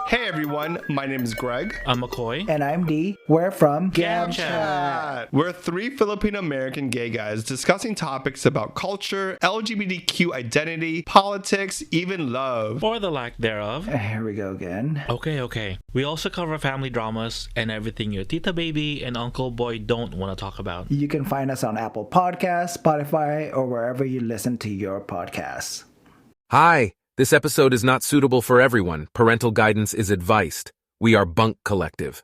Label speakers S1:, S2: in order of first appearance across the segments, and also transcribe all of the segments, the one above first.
S1: Hey everyone, my name is Greg.
S2: I'm McCoy.
S3: And I'm D. We're from
S2: Chat.
S1: We're three Filipino American gay guys discussing topics about culture, LGBTQ identity, politics, even love.
S2: Or the lack thereof.
S3: Here we go again.
S2: Okay. We also cover family dramas and everything your tita baby and uncle boy don't want to talk about.
S3: You can find us on Apple Podcasts, Spotify, or wherever you listen to your podcasts.
S4: Hi, this episode is not suitable for everyone. Parental guidance is advised. We are Bunk Collective.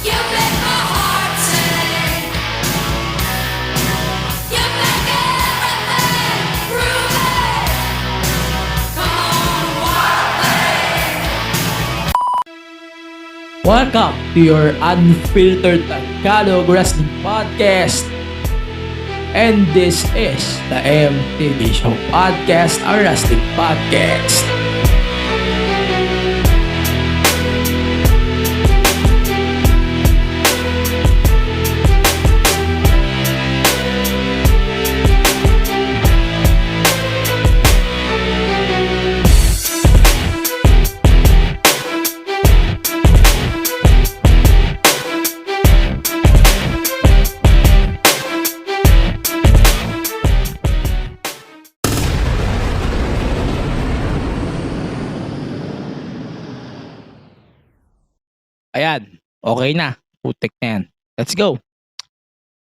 S5: You make my heart sing. You make everything groovy. Come on, wild thing.
S6: Welcome to your unfiltered Tagalog Wrestling Podcast. And this is the MTV Show Podcast, a wrestling podcast. Ayan, okay na. Putik na yan. Let's go.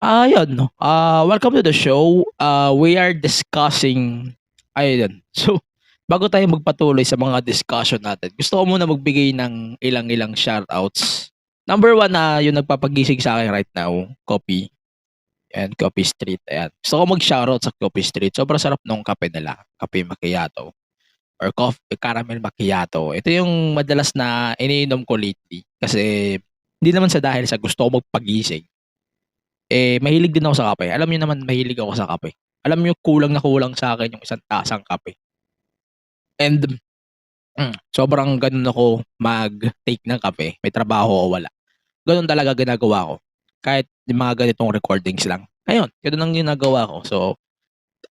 S6: Ayun, no. Welcome to the show. We are discussing, ayun. So, bago tayo magpatuloy sa mga discussion natin, gusto ko muna magbigay ng ilang shoutouts. Number one na yung nagpapagising sa akin right now, Coffee. And Coffee Street. Ayan. Gusto ko mag-shoutout sa Coffee Street. Sobrang sarap nung kape nila. Kape macchiato. Or coffee, caramel macchiato. Ito yung madalas na iniinom ko lately. Kasi, hindi naman sa dahil sa gusto ko magpagising. Mahilig din ako sa kape. Alam niyo naman, mahilig ako sa kape. Alam niyo, kulang na kulang sa akin yung isang tasang kape. And, sobrang ganun ako mag-take ng kape. May trabaho o wala. Ganun talaga ginagawa ko. Kahit yung mga ganitong recordings lang. Ayun, ganun lang ginagawa ko. So,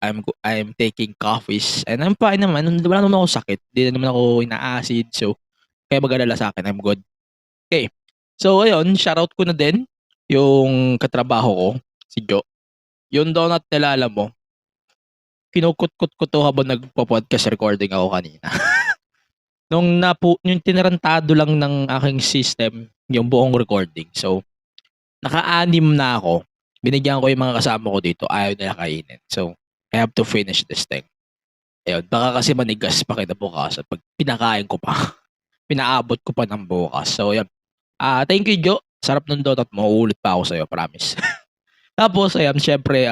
S6: I'm taking coffees and I'm fine naman. Wala naman ako sakit. Hindi naman ako ina-acid. So, kaya mag-alala sa akin. I'm good. Okay. So, ayun. Shoutout ko na din yung katrabaho ko, si Jo. Yung donut nila, alam mo, kinukut-kut ko to habang nagpo-podcast recording ako kanina. Yung tinarantado lang ng aking system, yung buong recording. So, naka-anim na ako. Binigyan ko yung mga kasama ko dito. Ayaw nila kainin. So, I have to finish this thing. Ayun, baka kasi manigas pa kita bukas at pag pinakain ko pa, pinaabot ko pa ng bukas. So, yan. Thank you, Jo. Sarap ng donut mo. Uulit pa ako sa'yo, promise. Tapos, ayan, syempre,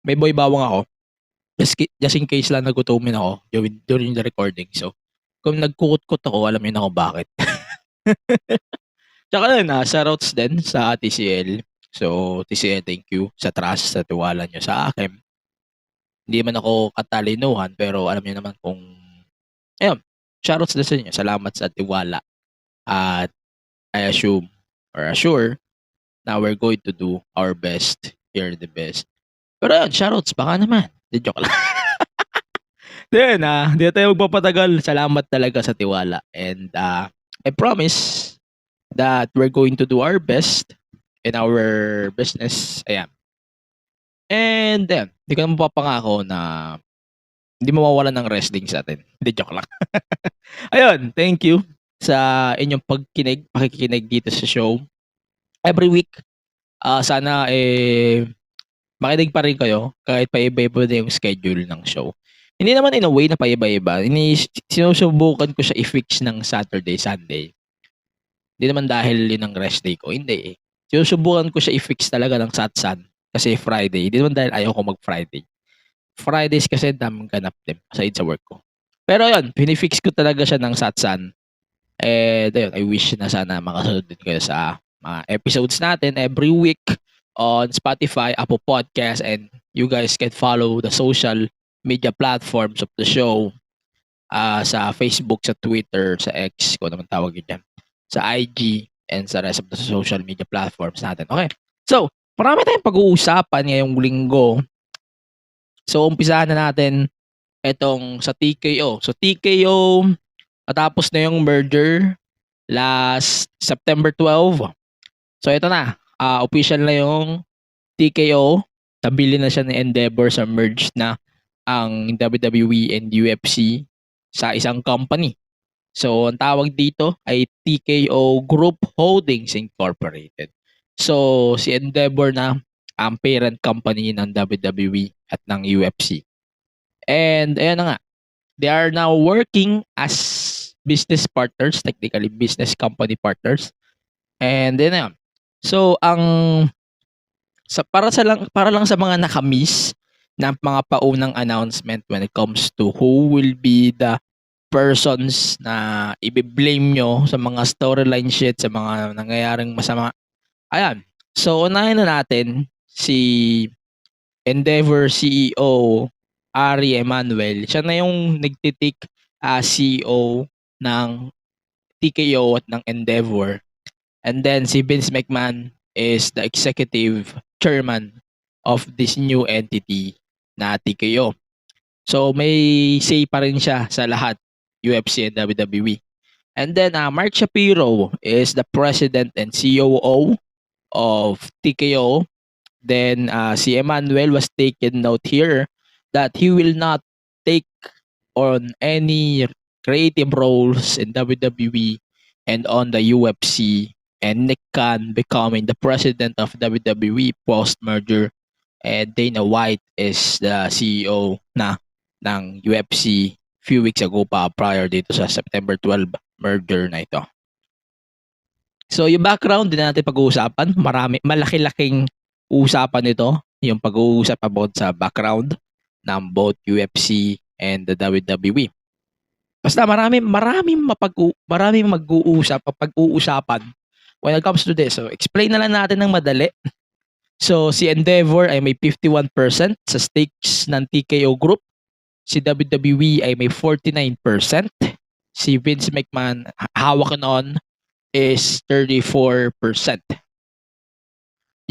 S6: may boy bawang ako. Just in case lang nagutumin ako during the recording. So, kung nagkukut-kut ako, alam niyo na kung bakit. Tsaka na, shoutouts din sa TCL. So, TCL, thank you sa trust, sa tiwala nyo sa akin. Hindi man ako katalinuhan, pero alam niyo naman kung, ayun, shoutouts din sa inyo. Salamat sa tiwala. At I assume, or assure, na we're going to do our best, here the best. Pero ayun, shoutouts, baka naman. Di joke lang. Then, hindi tayo magpapatagal. Salamat talaga sa tiwala. And I promise that we're going to do our best in our business. Ayan. And then, hindi ka naman mapapangako na hindi mawawalan ng wrestling sa atin. Hindi, joke lang. Ayun, thank you sa inyong pakikinig dito sa show. Every week, sana makinig pa rin kayo kahit paiba-iba na yung schedule ng show. Hindi naman in a way na paiba-iba. Sinusubukan ko siya i-fix ng Saturday, Sunday. Hindi naman dahil yun ang rest day ko. Hindi eh. Sinusubukan ko siya i-fix talaga ng Satsan. Kasi Friday. Hindi naman dahil ayaw ko mag-Friday. Fridays kasi daming ganap din aside sa work ko. Pero yun, pinifix ko talaga siya ng Satsan. Ayun, I wish na sana makasunod din kayo sa mga episodes natin every week. on Spotify, Apple Podcasts, and you guys can follow the social media platforms of the show sa Facebook, sa Twitter, sa X, kung naman tawag yun dyan, sa IG, and sa rest of the social media platforms natin. Okay. So, marami tayong pag-uusapan ngayong linggo. So, umpisahan na natin itong sa TKO. So, TKO, natapos na yung merger last September 12. So, ito na. Official na yung TKO. Tabili na siya ni Endeavor sa merge na ang WWE and UFC sa isang company. So, ang tawag dito ay TKO Group Holdings Incorporated. So, si Endeavor na ang parent company ng WWE at ng UFC. And, ayan na nga. They are now working as business partners, technically business company partners. And then, ayan. So, para lang sa mga nakamiss ng mga paunang announcement when it comes to who will be the persons na i-blame nyo sa mga storyline shit, sa mga nangyayaring masama. Ayan. So, unahin na natin si Endeavor CEO Ari Emanuel. Siya na yung nagtitik CEO ng TKO at ng Endeavor. And then si Vince McMahon is the executive chairman of this new entity na TKO. So may say pa rin siya sa lahat, UFC and WWE. And then Mark Shapiro is the president and COO of TKO. Then si Emmanuel was taken note here that he will not take on any creative roles in WWE and on the UFC, and Nick Khan becoming the president of WWE post-merger, and Dana White is the CEO na ng UFC few weeks ago pa prior dito sa September 12 merger na ito. So yung background din natin pag-uusapan, malaki-laking usapan ito, yung pag-uusap about sa background ng both UFC and the WWE. Basta maraming mag-uusapan when it comes to this. So, explain na lang natin ng madali. So, si Endeavor ay may 51% sa stakes ng TKO Group. Si WWE ay may 49%. Si Vince McMahon, hawak noon, is 34%.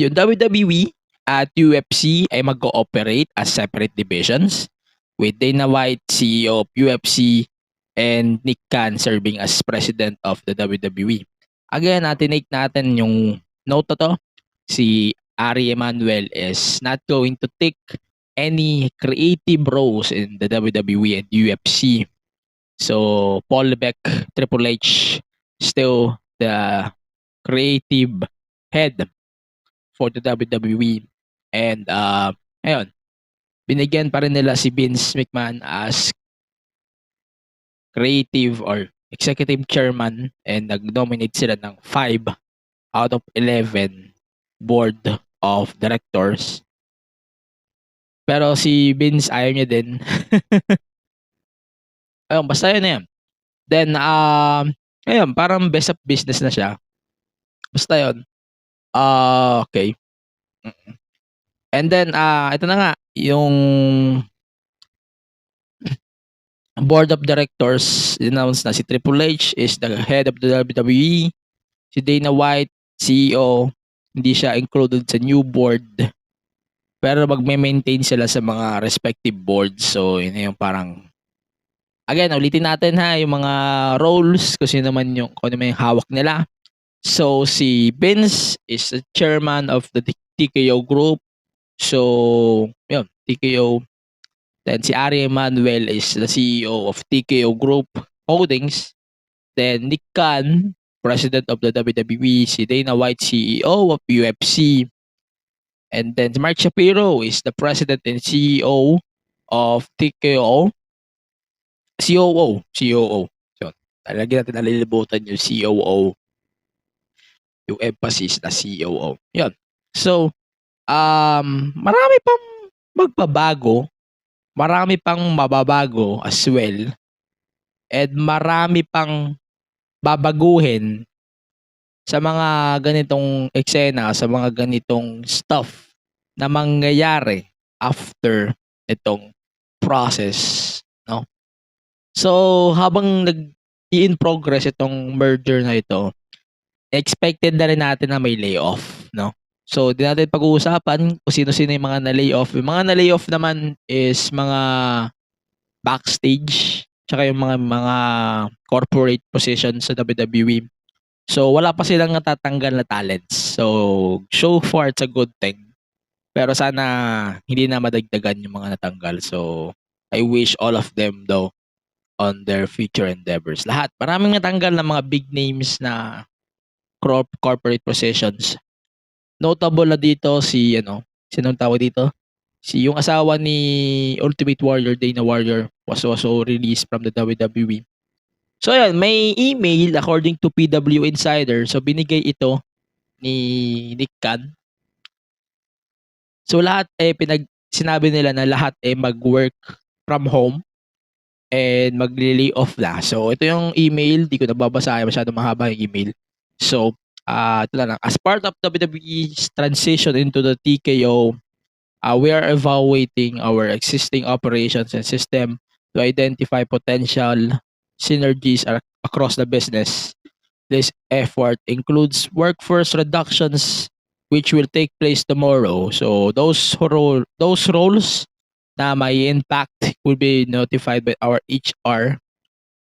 S6: Yung WWE at UFC ay mag-ooperate as separate divisions, with Dana White, CEO of UFC, and Nick Khan serving as president of the WWE. Again, tinake natin yung note na to. Si Ari Emanuel is not going to take any creative roles in the WWE and UFC. So, Paul Levesque, Triple H, still the creative head for the WWE. And, ayun, binigyan pa rin nila si Vince McMahon as creative or executive chairman, and nag-nominate sila ng 5 out of 11 board of directors. Pero si Vince ayaw niya din. Ayun, basta yun na yan. Then, ayun, parang best of business na siya. Basta yun. Okay. And then, ito na nga, yung board of directors announced na si Triple H is the head of the WWE. Si Dana White, CEO, hindi siya included sa new board. Pero magme-maintain sila sa mga respective boards. So, yun yung parang, again, ulitin natin ha, yung mga roles, kung ano naman yung hawak nila. So, si Vince is the chairman of the TKO Group. So, yun, TKO. Then si Ari Emanuel is the CEO of TKO Group Holdings. Then Nick Khan, president of the WWE. Si Dana White, CEO of UFC. And then Mark Shapiro is the president and CEO of TKO. COO. So, talaga natin nalilibutan yung COO. Yung emphasis na COO. Yun. So, marami pang magbabago. Marami pang mababago as well. And marami pang babaguhin sa mga ganitong eksena, sa mga ganitong stuff na mangyayari after itong process, no? So, habang in progress itong merger na ito, expected na rin natin na may layoff, no? So, di natin pag-uusapan kung sino-sino yung mga na-layoff. Yung mga na-layoff naman is mga backstage, tsaka yung mga corporate positions sa WWE. So, wala pa silang natatanggal na talents. So far, it's a good thing. Pero sana hindi na madagdagan yung mga natanggal. So, I wish all of them though on their future endeavors. Lahat. Maraming natanggal na mga big names na corporate positions. Notable na dito si, sinong tawag dito? Si yung asawa ni Ultimate Warrior, Dana Warrior, was also released from the WWE. So, yan, may email according to PW Insider. So, binigay ito ni Nick Khan. So lahat sinabi nila na lahat mag-work from home and mag-lay off na. So ito yung email, di ko nababasahin, masyado mahaba yung email. So ito lang. As part of WWE's transition into the TKO, we are evaluating our existing operations and system to identify potential synergies across the business. This effort includes workforce reductions which will take place tomorrow. So those roles na may impact will be notified by our HR.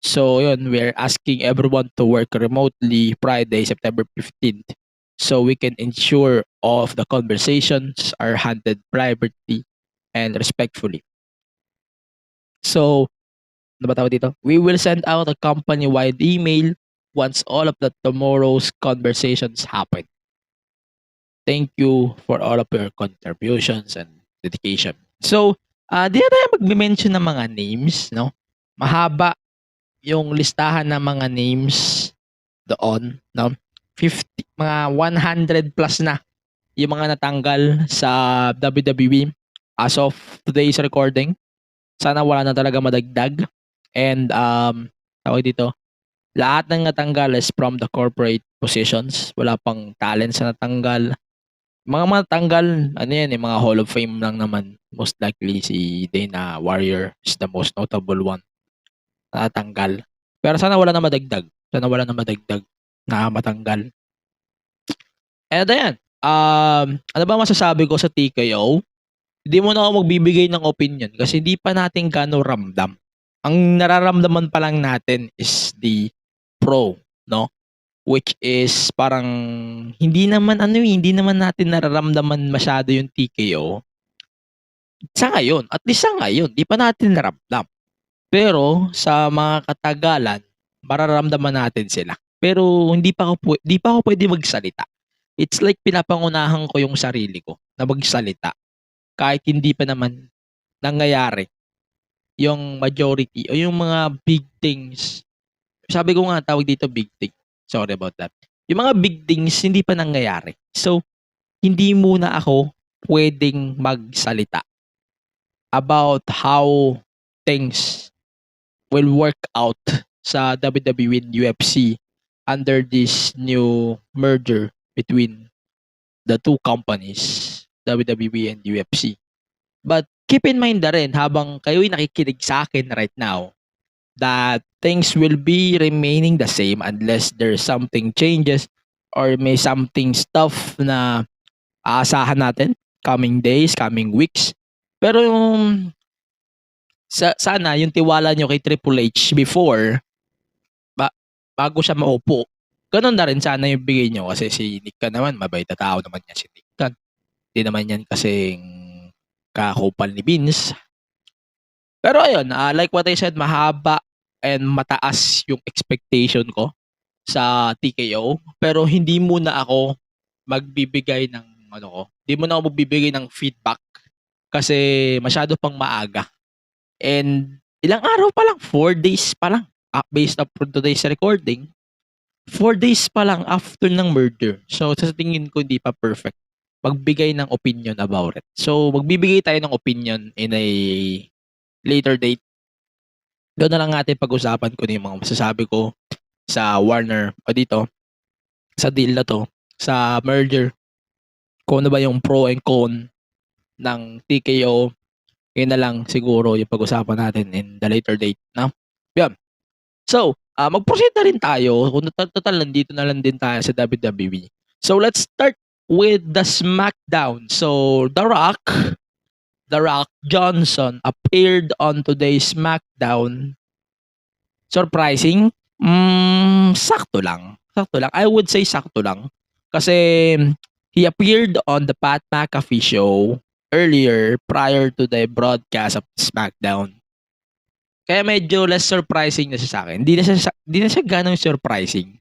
S6: So yun, we're asking everyone to work remotely Friday, September 15th. So we can ensure all of the conversations are handled privately and respectfully. So, ano ba tawag dito? We will send out a company-wide email once all of the tomorrow's conversations happen. Thank you for all of your contributions and dedication. So, di na tayo mag-mention ng mga names, no? Mahaba yung listahan ng mga names doon, no? 50, mga 100 plus na yung mga natanggal sa WWE as of today's recording. Sana wala na talaga madagdag. And, tawag dito, lahat ng natanggal is from the corporate positions. Wala pang talents na natanggal. Mga matanggal, mga Hall of Fame lang naman. Most likely si Dana Warrior is the most notable one na natanggal. Pero sana wala na madagdag. Sana wala na madagdag na matanggal. And ayan, ano ba masasabi ko sa TKO? Hindi mo na ako magbibigay ng opinion kasi hindi pa natin gano'ng ramdam. Ang nararamdaman pa lang natin is the pro, no? Which is parang hindi naman natin nararamdaman masyado yung TKO. Sa ngayon, at least sa ngayon, di pa natin naramdam. Pero sa mga katagalan, mararamdaman natin sila. Pero hindi pa ako pwede magsalita. It's like pinapangunahan ko yung sarili ko na magsalita kahit hindi pa naman nangyayari yung majority o yung mga big things. Sabi ko nga tawag dito big thing. Sorry about that. Yung mga big things hindi pa nangyayari. So, hindi muna ako pwedeng magsalita about how things will work out sa WWE and UFC under this new merger between the two companies, WWE and UFC. But keep in mind na rin habang kayo'y nakikinig sa akin right now that things will be remaining the same unless there's something changes or may something stuff na aasahan natin coming days, coming weeks. Pero yung sana yung tiwala nyo kay Triple H before bago siya maupo, ganun na rin sana yung bigay nyo kasi si Nick Khan naman, mabait na tao naman yan si Nick Khan. Hindi naman yan kasing kakupal ni Vince. Pero ayun, like what I said, mahaba and mataas yung expectation ko sa TKO. Pero hindi muna ako magbibigay ng hindi muna ako magbibigay ng feedback kasi masyado pang maaga. And ilang araw pa lang, 4 days pa lang, based up on today's recording, 4 days pa lang after ng merger. So sa tingin ko hindi pa perfect magbigay ng opinion about it. So magbibigay tayo ng opinion in a later date. Doon na lang natin pag-usapan ko yung mga masasabi ko sa Warner o dito sa deal na to, sa merger. Kung ano ba yung pro and con ng TKO, yun na lang siguro yung pag-usapan natin in the later date. No? Yan. So, mag-proceed na rin tayo. Kung total, nandito na lang din tayo sa WWE. So, let's start with the SmackDown. So, The Rock Johnson appeared on today's SmackDown. Surprising? Sakto lang. Sakto lang. I would say sakto lang. Kasi he appeared on the Pat McAfee show earlier prior to the broadcast of SmackDown. Kaya medyo less surprising na siya sa akin. Hindi na siya ganong surprising.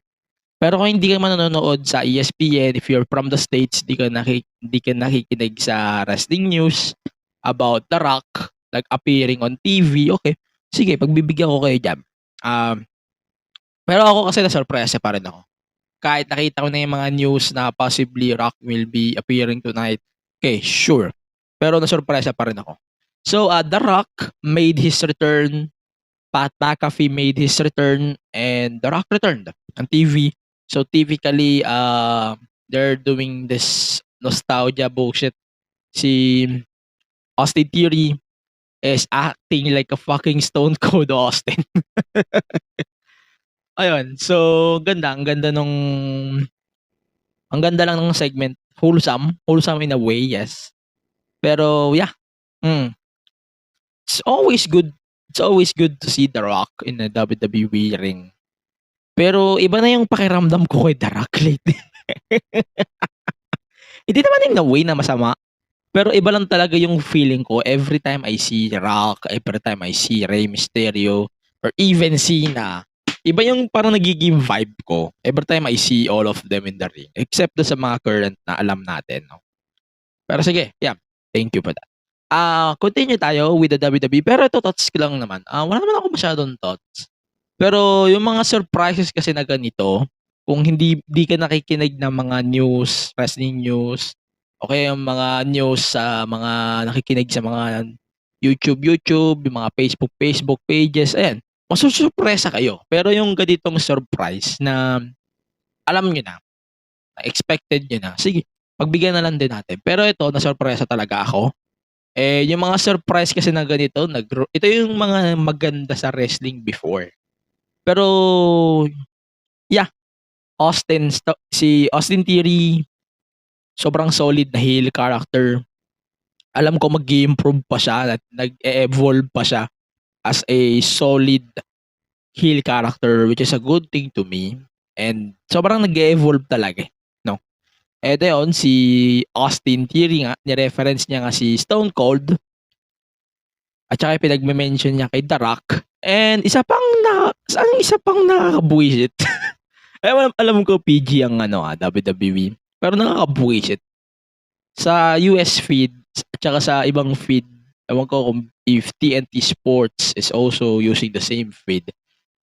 S6: Pero kung hindi ka manonood sa ESPN, if you're from the States, di ka nakikinig sa wrestling news about The Rock, like appearing on TV, okay. Sige, pagbibigyan ko kayo dyan. Pero ako kasi na-surprise pa rin ako. Kahit nakita ko na yung mga news na possibly Rock will be appearing tonight, okay, sure. Pero na-surprise pa rin ako. So, The Rock made his return, Pat McAfee made his return, and The Rock returned on TV. So, typically, they're doing this nostalgia bullshit. Si Austin Theory is acting like a fucking Stone Cold Austin. Ayun. So, ang ganda lang ng segment. Wholesome in a way, yes. Pero, yeah. It's always good to see The Rock in a WWE ring. Pero, iba na yung pakiramdam ko kay The Rock lately. Hindi naman in a way na masama. Pero iba lang talaga yung feeling ko every time I see Rock, every time I see Rey Mysterio, or even Cena. Iba yung parang nagiging vibe ko every time I see all of them in the ring. Except sa mga current na alam natin. No? Pero sige, yeah. Thank you for that. Continue tayo with the WWE. Pero ito, thoughts ko lang naman. Wala naman ako masyadong thoughts. Pero yung mga surprises kasi na ganito, kung hindi ka nakikinig ng mga news, wrestling news, okay, yung mga news sa mga nakikinig sa mga YouTube, yung mga Facebook pages, ayan, masusurpresa kayo. Pero yung ganitong surprise na alam nyo na expected nyo na, sige, pagbigyan na lang din natin. Pero ito, nasurpresa talaga ako. Yung mga surprise kasi na ganito, ito yung mga maganda sa wrestling before. Pero, yeah, si Austin Theory, sobrang solid na heel character. Alam ko mag-improve pa siya, nag-evolve pa siya as a solid heel character, which is a good thing to me. And sobrang nag-evolve talaga, no? Ito yun, si Austin Theory nga, ni-reference niya nga si Stone Cold. At saka pinag-mention niya kay The Rock. And isa pang nakakabuwisit. alam ko PG ang WWE. Pero nakakabuwisit. Sa US feed, at saka sa ibang feed, ewan ko kung if TNT Sports is also using the same feed.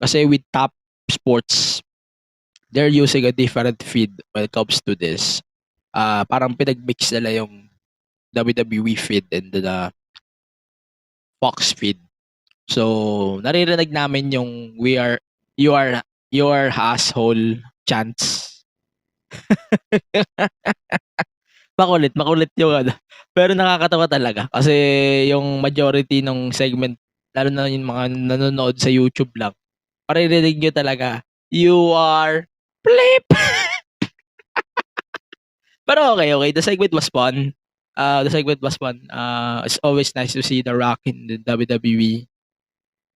S6: Kasi with Top Sports, they're using a different feed when it comes to this. Parang pinag-mix nila yung WWE feed and the Fox feed. So, naririnig namin yung you are asshole chants. makulit yung Pero nakakatawa talaga kasi yung majority ng segment, lalo na yung mga nanonood sa YouTube lang, maririnig nyo talaga, you are flip. Pero okay. The segment was fun. It's always nice to see The Rock in the WWE.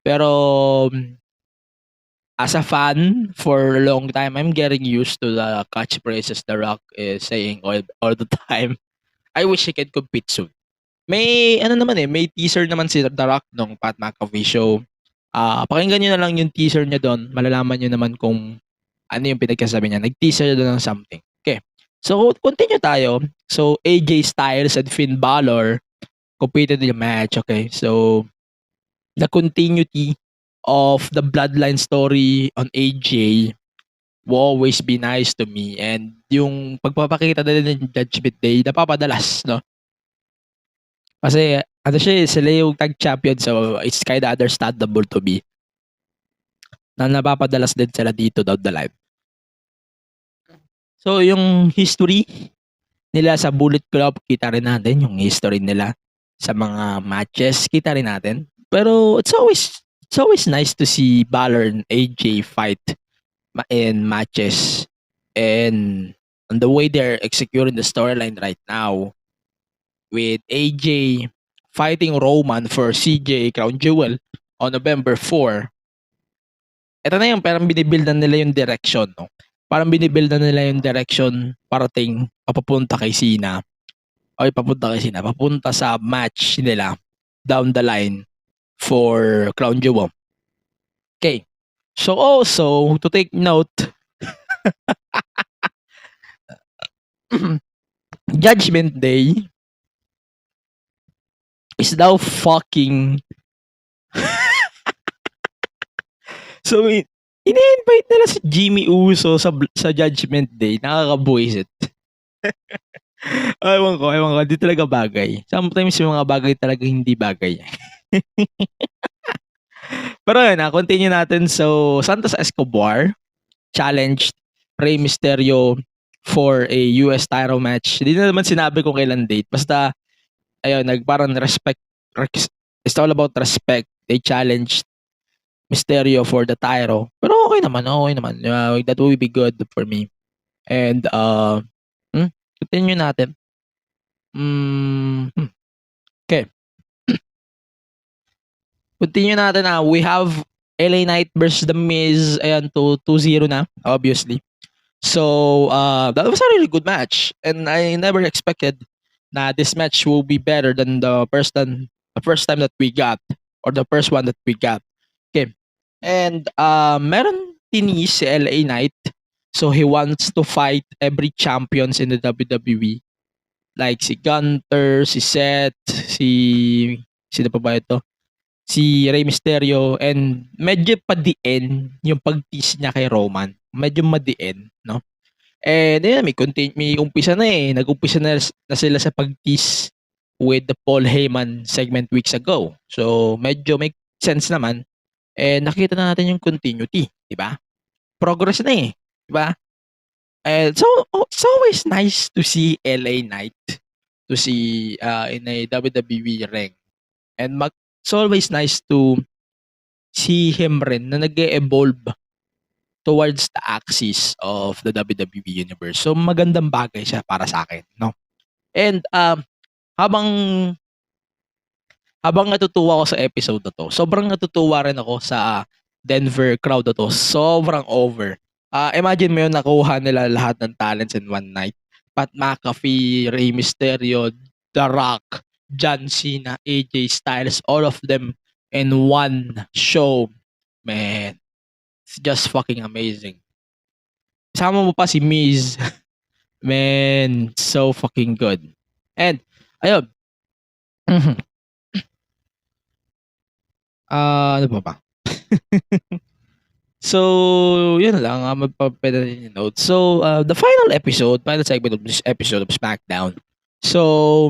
S6: Pero as a fan for a long time, I'm getting used to the catchphrases The Rock is saying all the time. I wish he could compete soon. May may teaser naman si The Rock nung Pat McAfee show. Pakinggan niyo na lang yung teaser niya doon. Malalaman niyo naman kung ano yung pinagkasabi niya. Nag-teaser doon ng something. Okay. So, continue tayo. So, AJ Styles and Finn Balor competed in the match. Okay. So, the continuity of the bloodline story on AJ will always be nice to me. And yung pagpapakita nila ng Judgment Day, napapadalas, no? Kasi, sila yung tag champion, so it's kind of understandable to me na napapadalas din sila dito down the line. So, yung history nila sa Bullet Club, kita rin natin. Yung history nila sa mga matches, kita rin natin. Pero it's always nice to see Balor and AJ fight in matches. And on the way they're executing the storyline right now, with AJ fighting Roman for CJ Crown Jewel on November 4. Ito na yung parang binibuildan nila yung direction, no? Parang binibuildan nila yung direction parating papunta kay Cena. Papunta sa match nila down the line for Crown Jewel. Okay. So also, to take note, Judgment Day is now fucking so ini-invite nila si Jimmy Uso sa Judgment Day. Nakakabuisit. Ewan ko, di talaga bagay. Sometimes yung mga bagay talaga hindi bagay. Pero yun, continue natin. So, Santos Escobar challenged Rey Mysterio for a US title match. Hindi na naman sinabi kung kailan date. Basta, ayun, parang respect. It's all about respect. They challenged Mysterio for the title. Pero okay naman. That will be good for me. And, continue natin. Okay. Continue natin na. We have LA Knight versus The Miz. Ayan, 2-0 na, obviously. So, that was a really good match. And I never expected na this match will be better than the first time that we got. Or the first one that we got. Okay. And, meron tinis si LA Knight. So, he wants to fight every champions in the WWE. Like si Gunther, si Seth, sino pa ba ito? Si Rey Mysterio, and medyo padiin yung pag-tease niya kay Roman. Medyo madiin, no? And yun, may umpisa na eh. Nag-umpisa na sila sa pag-tease with the Paul Heyman segment weeks ago. So, medyo make sense naman. And nakita na natin yung continuity, di ba? Progress na eh, di ba? And so, it's always nice to see LA Knight, to see in a WWE ring. And it's always nice to see him rin na nag-evolve towards the axis of the WWE Universe. So, magandang bagay siya para sa akin, no? And habang natutuwa ako sa episode na to, sobrang natutuwa rin ako sa Denver crowd na to. Sobrang over. Imagine mo yun, nakuha nila lahat ng talents in one night. Pat McAfee, Rey Mysterio, The Rock, John Cena, AJ Styles, all of them in one show. Man, it's just fucking amazing. Sama mo pa si Miz. Man, so fucking good. And, ayun. Ano pa ba? So, yun lang. Magpapeda yung notes. So, the final segment of this episode of SmackDown. So,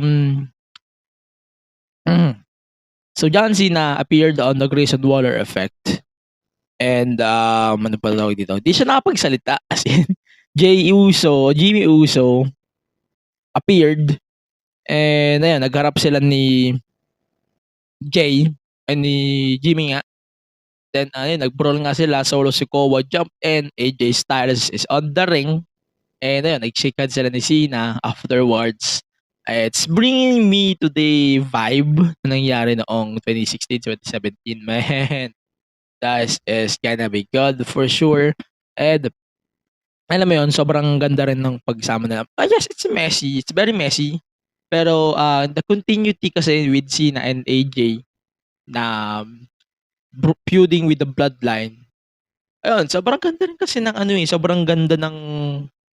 S6: so John Cena appeared on the Grayson Waller effect. And, ano pa tawag dito? Di siya nakapagsalita. As in, Jimmy Uso appeared. And, ayun, nagharap sila ni Jay, ni Jimmy nga. Then, nag-brawl nga sila. Solo Sikoa jump in. AJ Styles is on the ring. And ayun, nag-shake hands sila ni Cena afterwards. It's bringing me to the vibe na nangyari noong 2016-2017. Man, that is gonna be good for sure. And, alam mo yun, sobrang ganda rin ng pagsama nila. Yes, it's messy. It's very messy. Pero, the continuity kasi with Cena and AJ na feuding with the bloodline. Ayun, sobrang ganda rin kasi ng sobrang ganda ng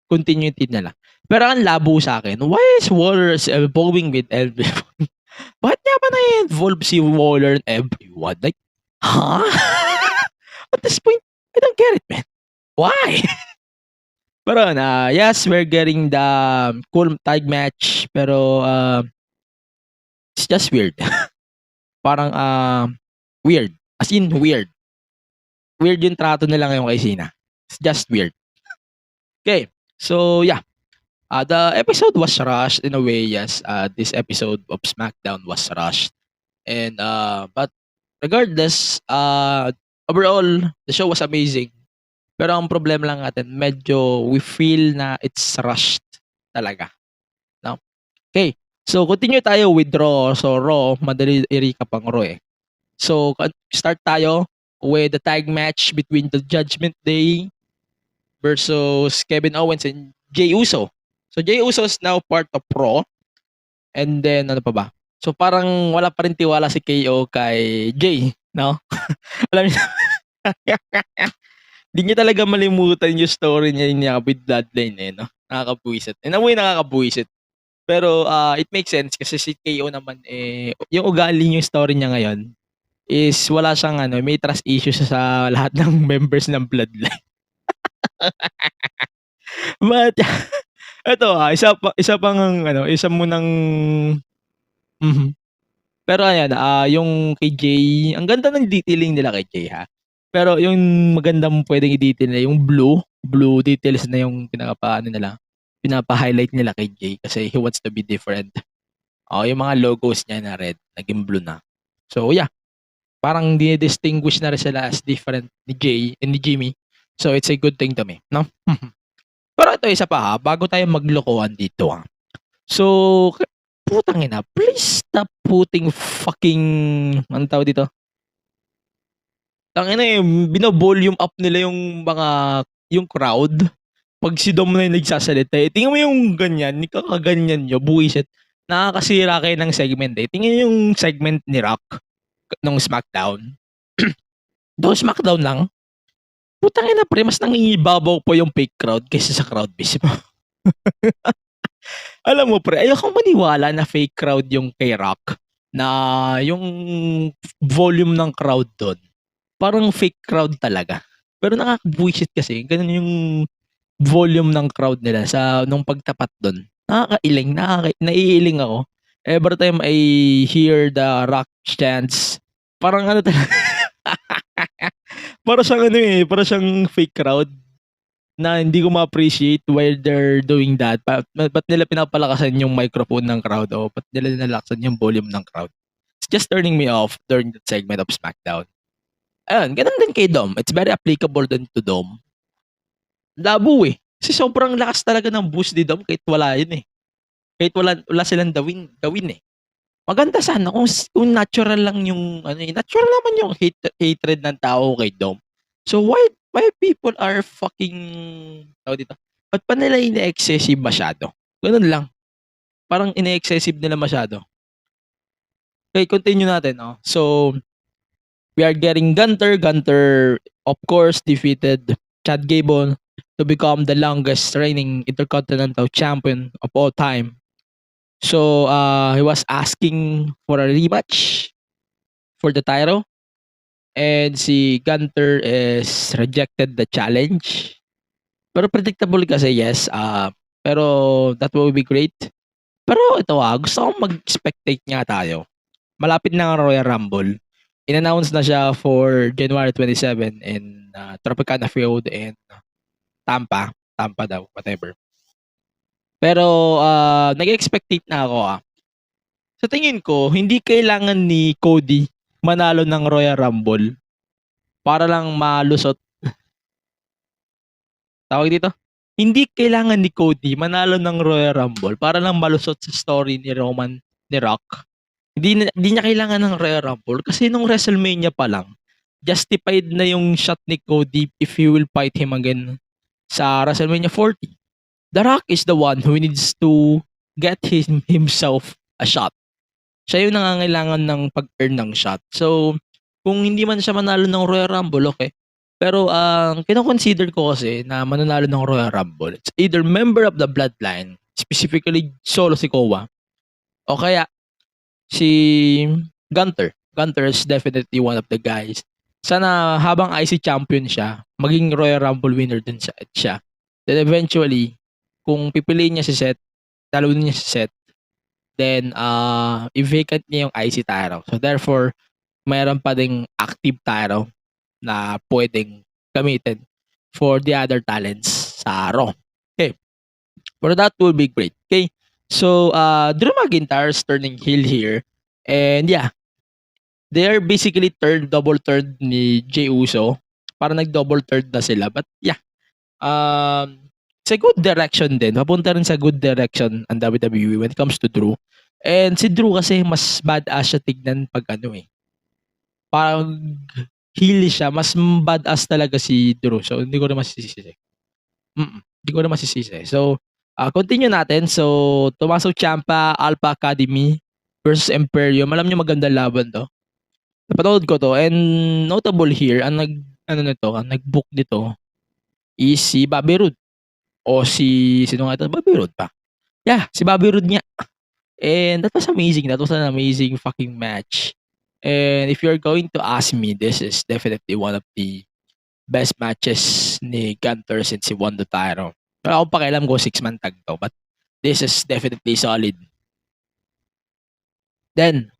S6: continuity nila. Pero ang labo sa akin, why is Waller evolving with everyone? Bakit nga ba na-involve si Waller and everyone? Like, huh? At this point, I don't get it, man. Why? Pero yes, we're getting the cool tag match, pero it's just weird. Parang weird. As in, weird. Weird yung trato nila ngayon kay Cena. It's just weird. Okay. So yeah, the episode was rushed in a way. Yes, this episode of SmackDown was rushed, and but regardless, overall the show was amazing. Pero ang problema lang natin, medyo we feel na it's rushed talaga. No? Okay. So, continue tayo with Raw. So, Raw, madali i-recap ang Raw eh. So, start tayo with the tag match between the Judgment Day versus Kevin Owens and Jey Uso. So, Jey Uso is now part of Raw. And then, ano pa ba? So, parang wala pa rin tiwala si KO kay Jey, no? Alam niyo, di niya talaga malimutan yung story niya with Bloodline eh, no? Nakakabuisit. In a way, nakakabuisit. Pero it makes sense kasi si KO naman eh yung ugali yung story niya ngayon is wala siyang may trust issues sa lahat ng members ng Bloodline. But eto isa pang isa mo ng Pero ayan, yung kay Jay, ang ganda ng detailing nila kay Jay ha. Pero yung magandang pwedeng i-detail na yung blue details na yung pinapa-highlight nila kay Jay kasi he wants to be different. Yung mga logos niya na red, naging blue na. So yeah, parang dinidistinguish na rin sila as different ni Jay and ni Jimmy. So it's a good thing to me, no? Pero ito isa pa ha, bago tayo maglokohan dito ha. So, putang ina, please stop putting fucking, anong tawag dito? Tangina bino-volume up nila yung crowd. Pag si Dom na yung nagsasalita, tingnan mo yung ganyan, kakaganyan nyo, buwisit. Nakakasira kayo ng segment eh. Tingnan yung segment ni Rock nung SmackDown. Doon SmackDown lang. Putang ina pre, mas nangingibabaw po yung fake crowd kaysa sa crowd mismo. Alam mo pre, ayokong maniwala na fake crowd yung kay Rock na yung volume ng crowd doon. Parang fake crowd talaga. Pero nakakabuisit kasi, ganun yung volume ng crowd nila nung pagtapat doon. Nakakailing, naiiling ako. Every time I hear the Rock chants, parang talaga. Para siyang fake crowd na hindi ko ma-appreciate while they're doing that. Ba't nila pinapalakasan yung microphone ng crowd o ba't nila nalaksan yung volume ng crowd? It's just turning me off during that segment of SmackDown. Ayun, ganun din kay Dom. It's very applicable din to Dom. Labo eh. Kasi sobrang lakas talaga ng boost ni Dom kahit wala yun eh. Kahit wala silang gawin eh. Maganda sana kung natural lang yung natural naman yung hatred ng tao kay Dom. So why people are fucking dito? Ba't pa nila ine-excessive masyado? Ganun lang. Parang ine-excessive nila masyado. Okay, continue natin, no? So we are getting Gunter. Gunter, of course, defeated Chad Gable to become the longest reigning Intercontinental Champion of all time. So, he was asking for a rematch for the title. And si Gunter is rejected the challenge. Pero predictable kasi, yes. Pero that will be great. Pero ito gusto kong mag-spectate nga tayo. Malapit na ang Royal Rumble. In-announce na siya for January 27 in Tropicana Field in Tampa daw, whatever. Pero nag-expectate na ako Sa tingin ko, hindi kailangan ni Cody manalo ng Royal Rumble para lang malusot. Tawag dito? Hindi kailangan ni Cody manalo ng Royal Rumble para lang malusot sa story ni Rock. Hindi niya kailangan ng Royal Rumble kasi nung WrestleMania pa lang, justified na yung shot ni Cody if he will fight him again sa WrestleMania 40. The Rock is the one who needs to get himself a shot. Siya yung nangangailangan ng pag-earn ng shot. So, kung hindi man siya manalo ng Royal Rumble, okay. Pero ang kino-consider ko kasi na mananalo ng Royal Rumble, it's either member of the Bloodline, specifically solo si Kowa, o kaya si Gunter. Gunter is definitely one of the guys. Sana habang IC champion siya, maging Royal Rumble winner din siya. Then eventually, kung pipiliin niya si Seth, talunin niya si Seth, then i-vacant niya yung IC title. So therefore, mayroon pa ding active title na pwedeng gamitin for the other talents sa Raw. Okay. But that will be great. Okay? So, Drew McIntyre's turning heel here. And yeah, they are basically double third ni Jey Uso. Parang nag-double third na sila. But yeah, it's a good direction din. Papunta rin sa good direction ang WWE when it comes to Drew. And si Drew kasi mas badass siya tignan pag ano eh. Parang heel siya. Mas badass talaga si Drew. So, hindi ko na masisisi. Hindi ko na masisisi. So, continue natin. So, Tommaso Ciampa, Alpha Academy versus Imperium. Alam niyo magandang laban to. Napanood ko to. And notable here, ang nag-book nito is si Bobby Roode. O sino nga ito? Bobby Roode pa. Yeah, si Bobby Roode nga. And that was amazing. That was an amazing fucking match. And if you're going to ask me, this is definitely one of the best matches ni Gunter since he won the title. Wala akong pakialam ko 6-man tag to, but this is definitely solid. Then,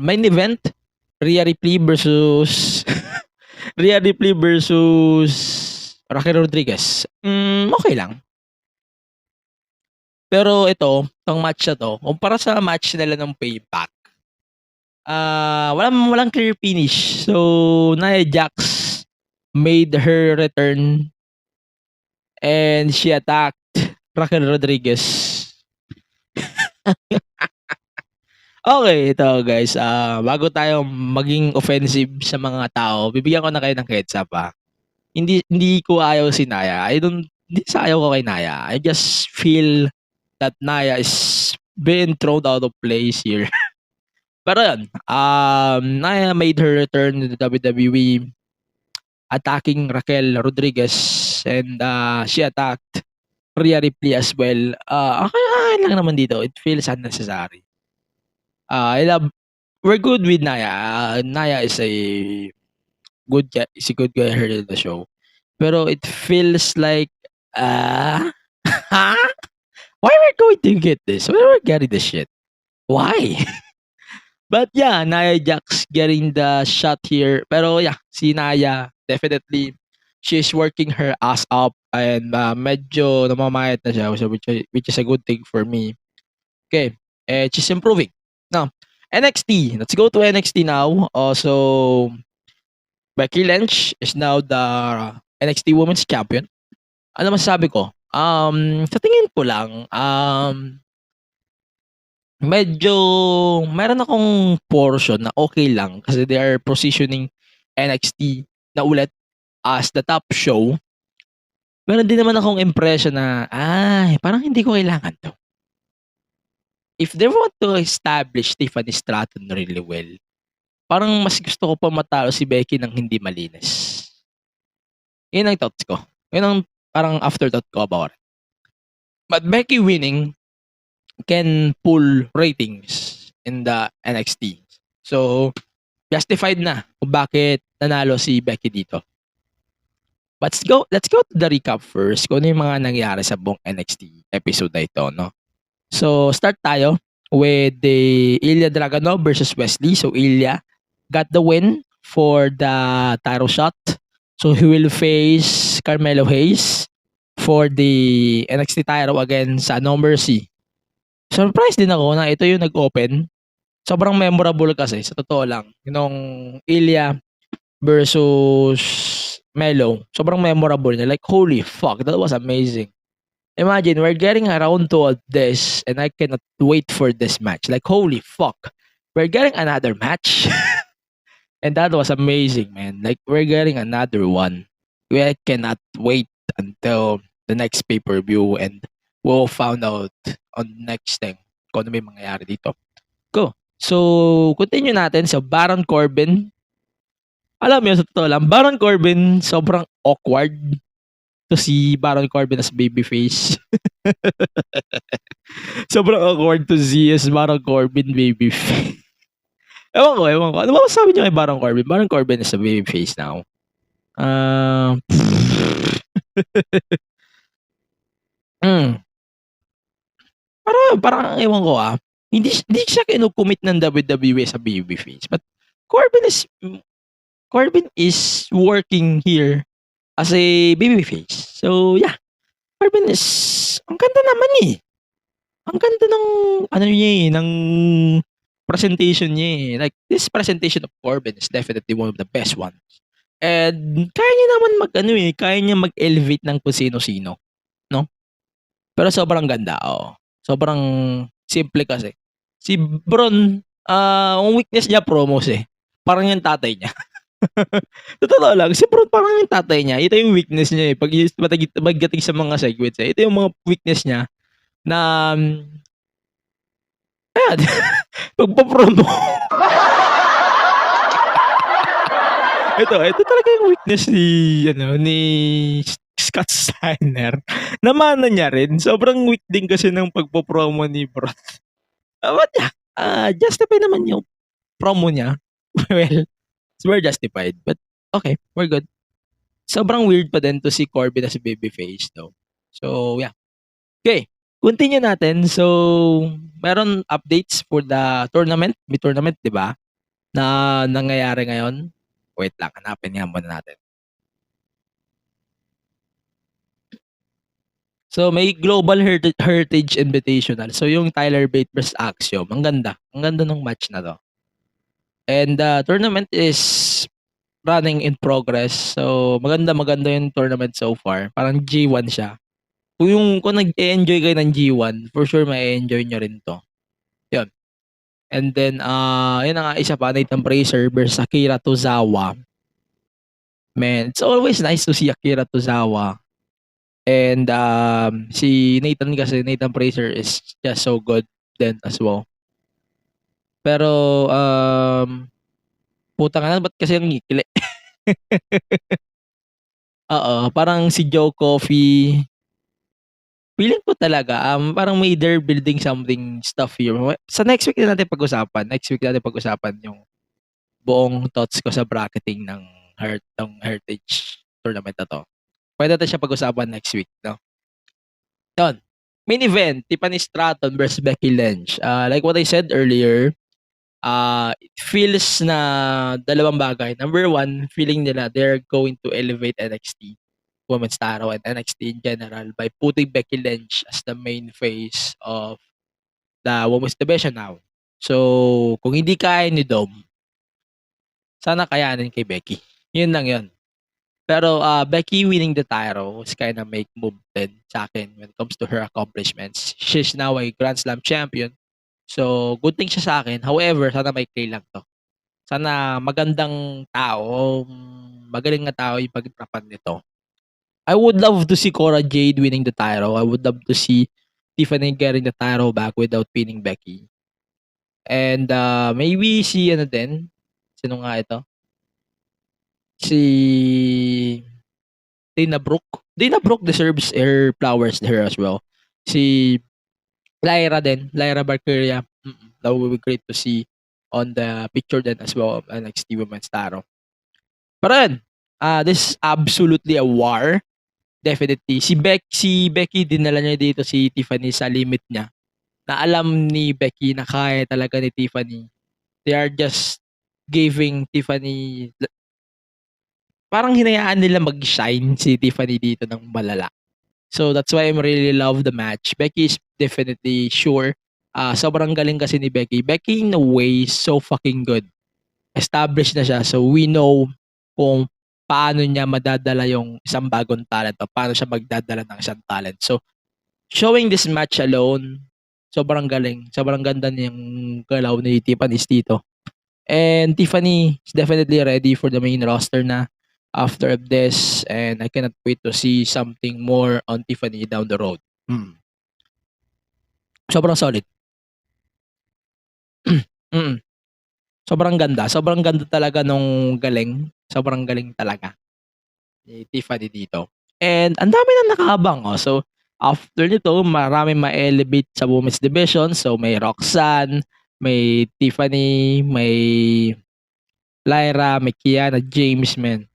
S6: main event, Rhea Ripley versus Raquel Rodriguez. Okay lang. Pero ito, tong match na to, kumpara sa match nila ng Payback, walang clear finish. So, Nia Jax made her return and she attacked Raquel Rodriguez. Okay, ito guys, bago tayo maging offensive sa mga tao, bibigyan ko na kayo ng heads up Hindi ko ayaw si Nia. Hindi sa ayaw ko kay Nia. I just feel that Nia is being thrown out of place here. Pero yun, Nia made her return to the WWE attacking Raquel Rodriguez and she attacked Rhea Ripley as well. Okay lang naman dito. It feels unnecessary. We're good with Nia. Nia is a good guy here in the show. Pero it feels like why we're going to get this? Why we're getting this shit? Why? But yeah, Nia Jax getting the shot here. Pero yeah, si Nia, definitely, she's working her ass up and medyo namamayat na siya, so which is a good thing for me. Okay, she's improving. Now, NXT. Let's go to NXT now. So, Becky Lynch is now the NXT Women's Champion. Ano masasabi ko? Sa tingin ko lang, medyo meron akong portion na okay lang kasi they are positioning NXT na ulit as the top show. Meron din naman akong impression na, parang hindi ko kailangan to. If they want to establish Tiffany Stratton really well, parang mas gusto ko pa matalo si Becky ng hindi malinis. Yun ang thoughts ko. Yun ang parang afterthought ko about it. But Becky winning can pull ratings in the NXT. So, justified na kung bakit nanalo si Becky dito. But let's go to the recap first kung ano yung mga nangyari sa buong NXT episode na ito, no? So, start tayo with the Ilya Dragunov versus Wesley. So, Ilya got the win for the title shot. So, he will face Carmelo Hayes for the NXT title against No Mercy. Surprised din ako na ito yung nag-open. Sobrang memorable kasi, sa totoo lang. Yung Ilya versus Melo. Sobrang memorable niya. Like, holy fuck, that was amazing. Imagine, we're getting around to this and I cannot wait for this match. Like, holy fuck. We're getting another match. And that was amazing, man. Like, we're getting another one. We cannot wait until the next pay-per-view and we'll find out on the next thing kung ano may mangyayari dito. Go. So, continue natin sa Baron Corbin. Alam mo, sa totoo lang, Baron Corbin, sobrang awkward to see Baron Corbin as babyface. Sobrang awkward to see as Baron Corbin babyface. Ewan ko. Ano ba masabi niyo kay Baron Corbin? Baron Corbin is a babyface now. Parang ewan ko hindi siya kinukumit ng WWE sa babyface. But Corbin is working here as a babyface. So yeah, Corbin is, ang ganda naman eh. Ang ganda ng, ano niya eh, ng presentation niya eh. Like, this presentation of Corbin is definitely one of the best ones. And, kaya niya naman kaya niya mag-elevate ng kung sino-sino. No? Pero sobrang ganda, oh. Sobrang simple kasi. Si Bron, ang weakness niya promos eh. Parang yung tatay niya. Totoo lang, si Bron parang yung tatay niya. Ito yung weakness niya eh. Pagdating sa mga segments eh. Ito yung mga weakness niya na ayan, pagpapromo. ito talaga yung weakness ni Scott Steiner. Namana niya rin. Sobrang weak din kasi ng pagpopromo ni Bron. What niya? Justify naman yung promo niya. Well, it's well justified. But, okay, we're good. Sobrang weird pa din to si Corbin as babyface though. So, yeah. Okay, continue natin. So, meron updates for the tournament. May tournament, di ba? Na nangyayari ngayon. Wait lang, hanapin nga muna natin. So, may Global Heritage Invitational. So, yung Tyler Bate vs. Axiom. Ang ganda. Ang ganda ng match na to. And the tournament is running in progress. So, maganda yung tournament so far. Parang G1 siya. Kung nag-enjoy kayo ng G1, for sure ma-enjoy nyo rin to. Yun. And then, yun na nga, isa pa, Nathan Fraser versus Akira Tozawa. Man, it's always nice to see Akira Tozawa. And si Nathan Fraser is just so good then as well. Pero puta ka na, ba't kasi ang ngikili? Oo, parang si Joe Coffey. Feeling ko talaga parang may they're building something stuff here. Sa next week natin pag-usapan yung buong thoughts ko sa bracketing ng Heritage tournament na to. Pwede natin siya pag-usapan next week, no? Yun. Main event, Tiffany Stratton versus Becky Lynch. Like what I said earlier, it feels na dalawang bagay. Number one, feeling nila they're going to elevate NXT Women's Title and NXT in general by putting Becky Lynch as the main face of the Women's Division now. So, kung hindi kaya ni Dom, sana kayanin kay Becky. Yun lang yun. Pero Becky winning the title is kind of make move din sa akin when it comes to her accomplishments. She's now a Grand Slam champion. So, good thing siya sa akin. However, sana may play lang to. Sana magandang tao, magaling na tao yung pag-trapan nito. I would love to see Cora Jade winning the title. I would love to see Tiffany getting the title back without pinning Becky. And maybe si ano din, sino nga ito? Si Dana Brooke. Dana Brooke deserves her flowers here as well. Si Lyra Valkyria. That would be great to see on the picture then as well of NXT Women's Title. Pero yun, this is absolutely a war. Definitely. Si Becky, dinala niya dito si Tiffany sa limit niya. Na alam ni Becky na kaya talaga ni Tiffany. They are just giving Tiffany, parang hinayaan nila mag-shine si Tiffany dito ng malala. So that's why I really love the match. Becky is definitely sure. Sobrang galing kasi ni Becky. Becky in a way is so fucking good. Established na siya. So we know kung paano niya madadala yung isang bagong talent o paano siya magdadala ng isang talent. So showing this match alone, sobrang galing. Sobrang ganda niyang galaw ni Tiffany dito. And Tiffany is definitely ready for the main roster na after this, and I cannot wait to see something more on Tiffany down the road. Sobrang solid. Sobrang ganda. Sobrang ganda talaga nung galing. Sobrang galing talaga ni Tiffany dito. And ang dami na nakaabang. Oh. So, after nito, marami ma-elevate sa women's division. So, may Roxanne, may Tiffany, may Lyra, may Kiana, James, man.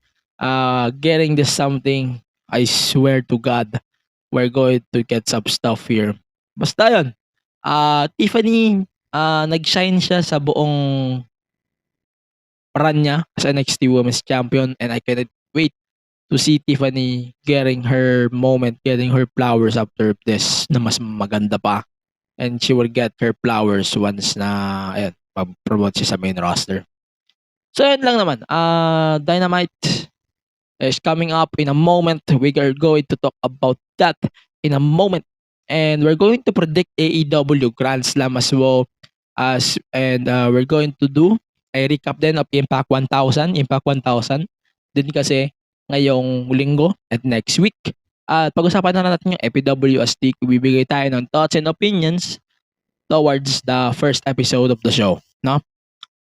S6: Getting this something, I swear to God, we're going to get some stuff here. Basta yun. Tiffany, nag-shine siya sa buong run niya as NXT Women's Champion, and I cannot wait to see Tiffany getting her moment, getting her flowers after this na mas maganda pa. And she will get her flowers once na, ayan, mag-promote siya sa main roster. So, yun lang naman. Dynamite is coming up in a moment. We are going to talk about that in a moment. And we're going to predict AEW Grand Slam as well. And we're going to do a recap din of Impact 1000. Impact 1000. Din kasi ngayong linggo at next week. At pag-usapan na natin yung FPWST. Bibigay tayo ng thoughts and opinions towards the first episode of the show. No?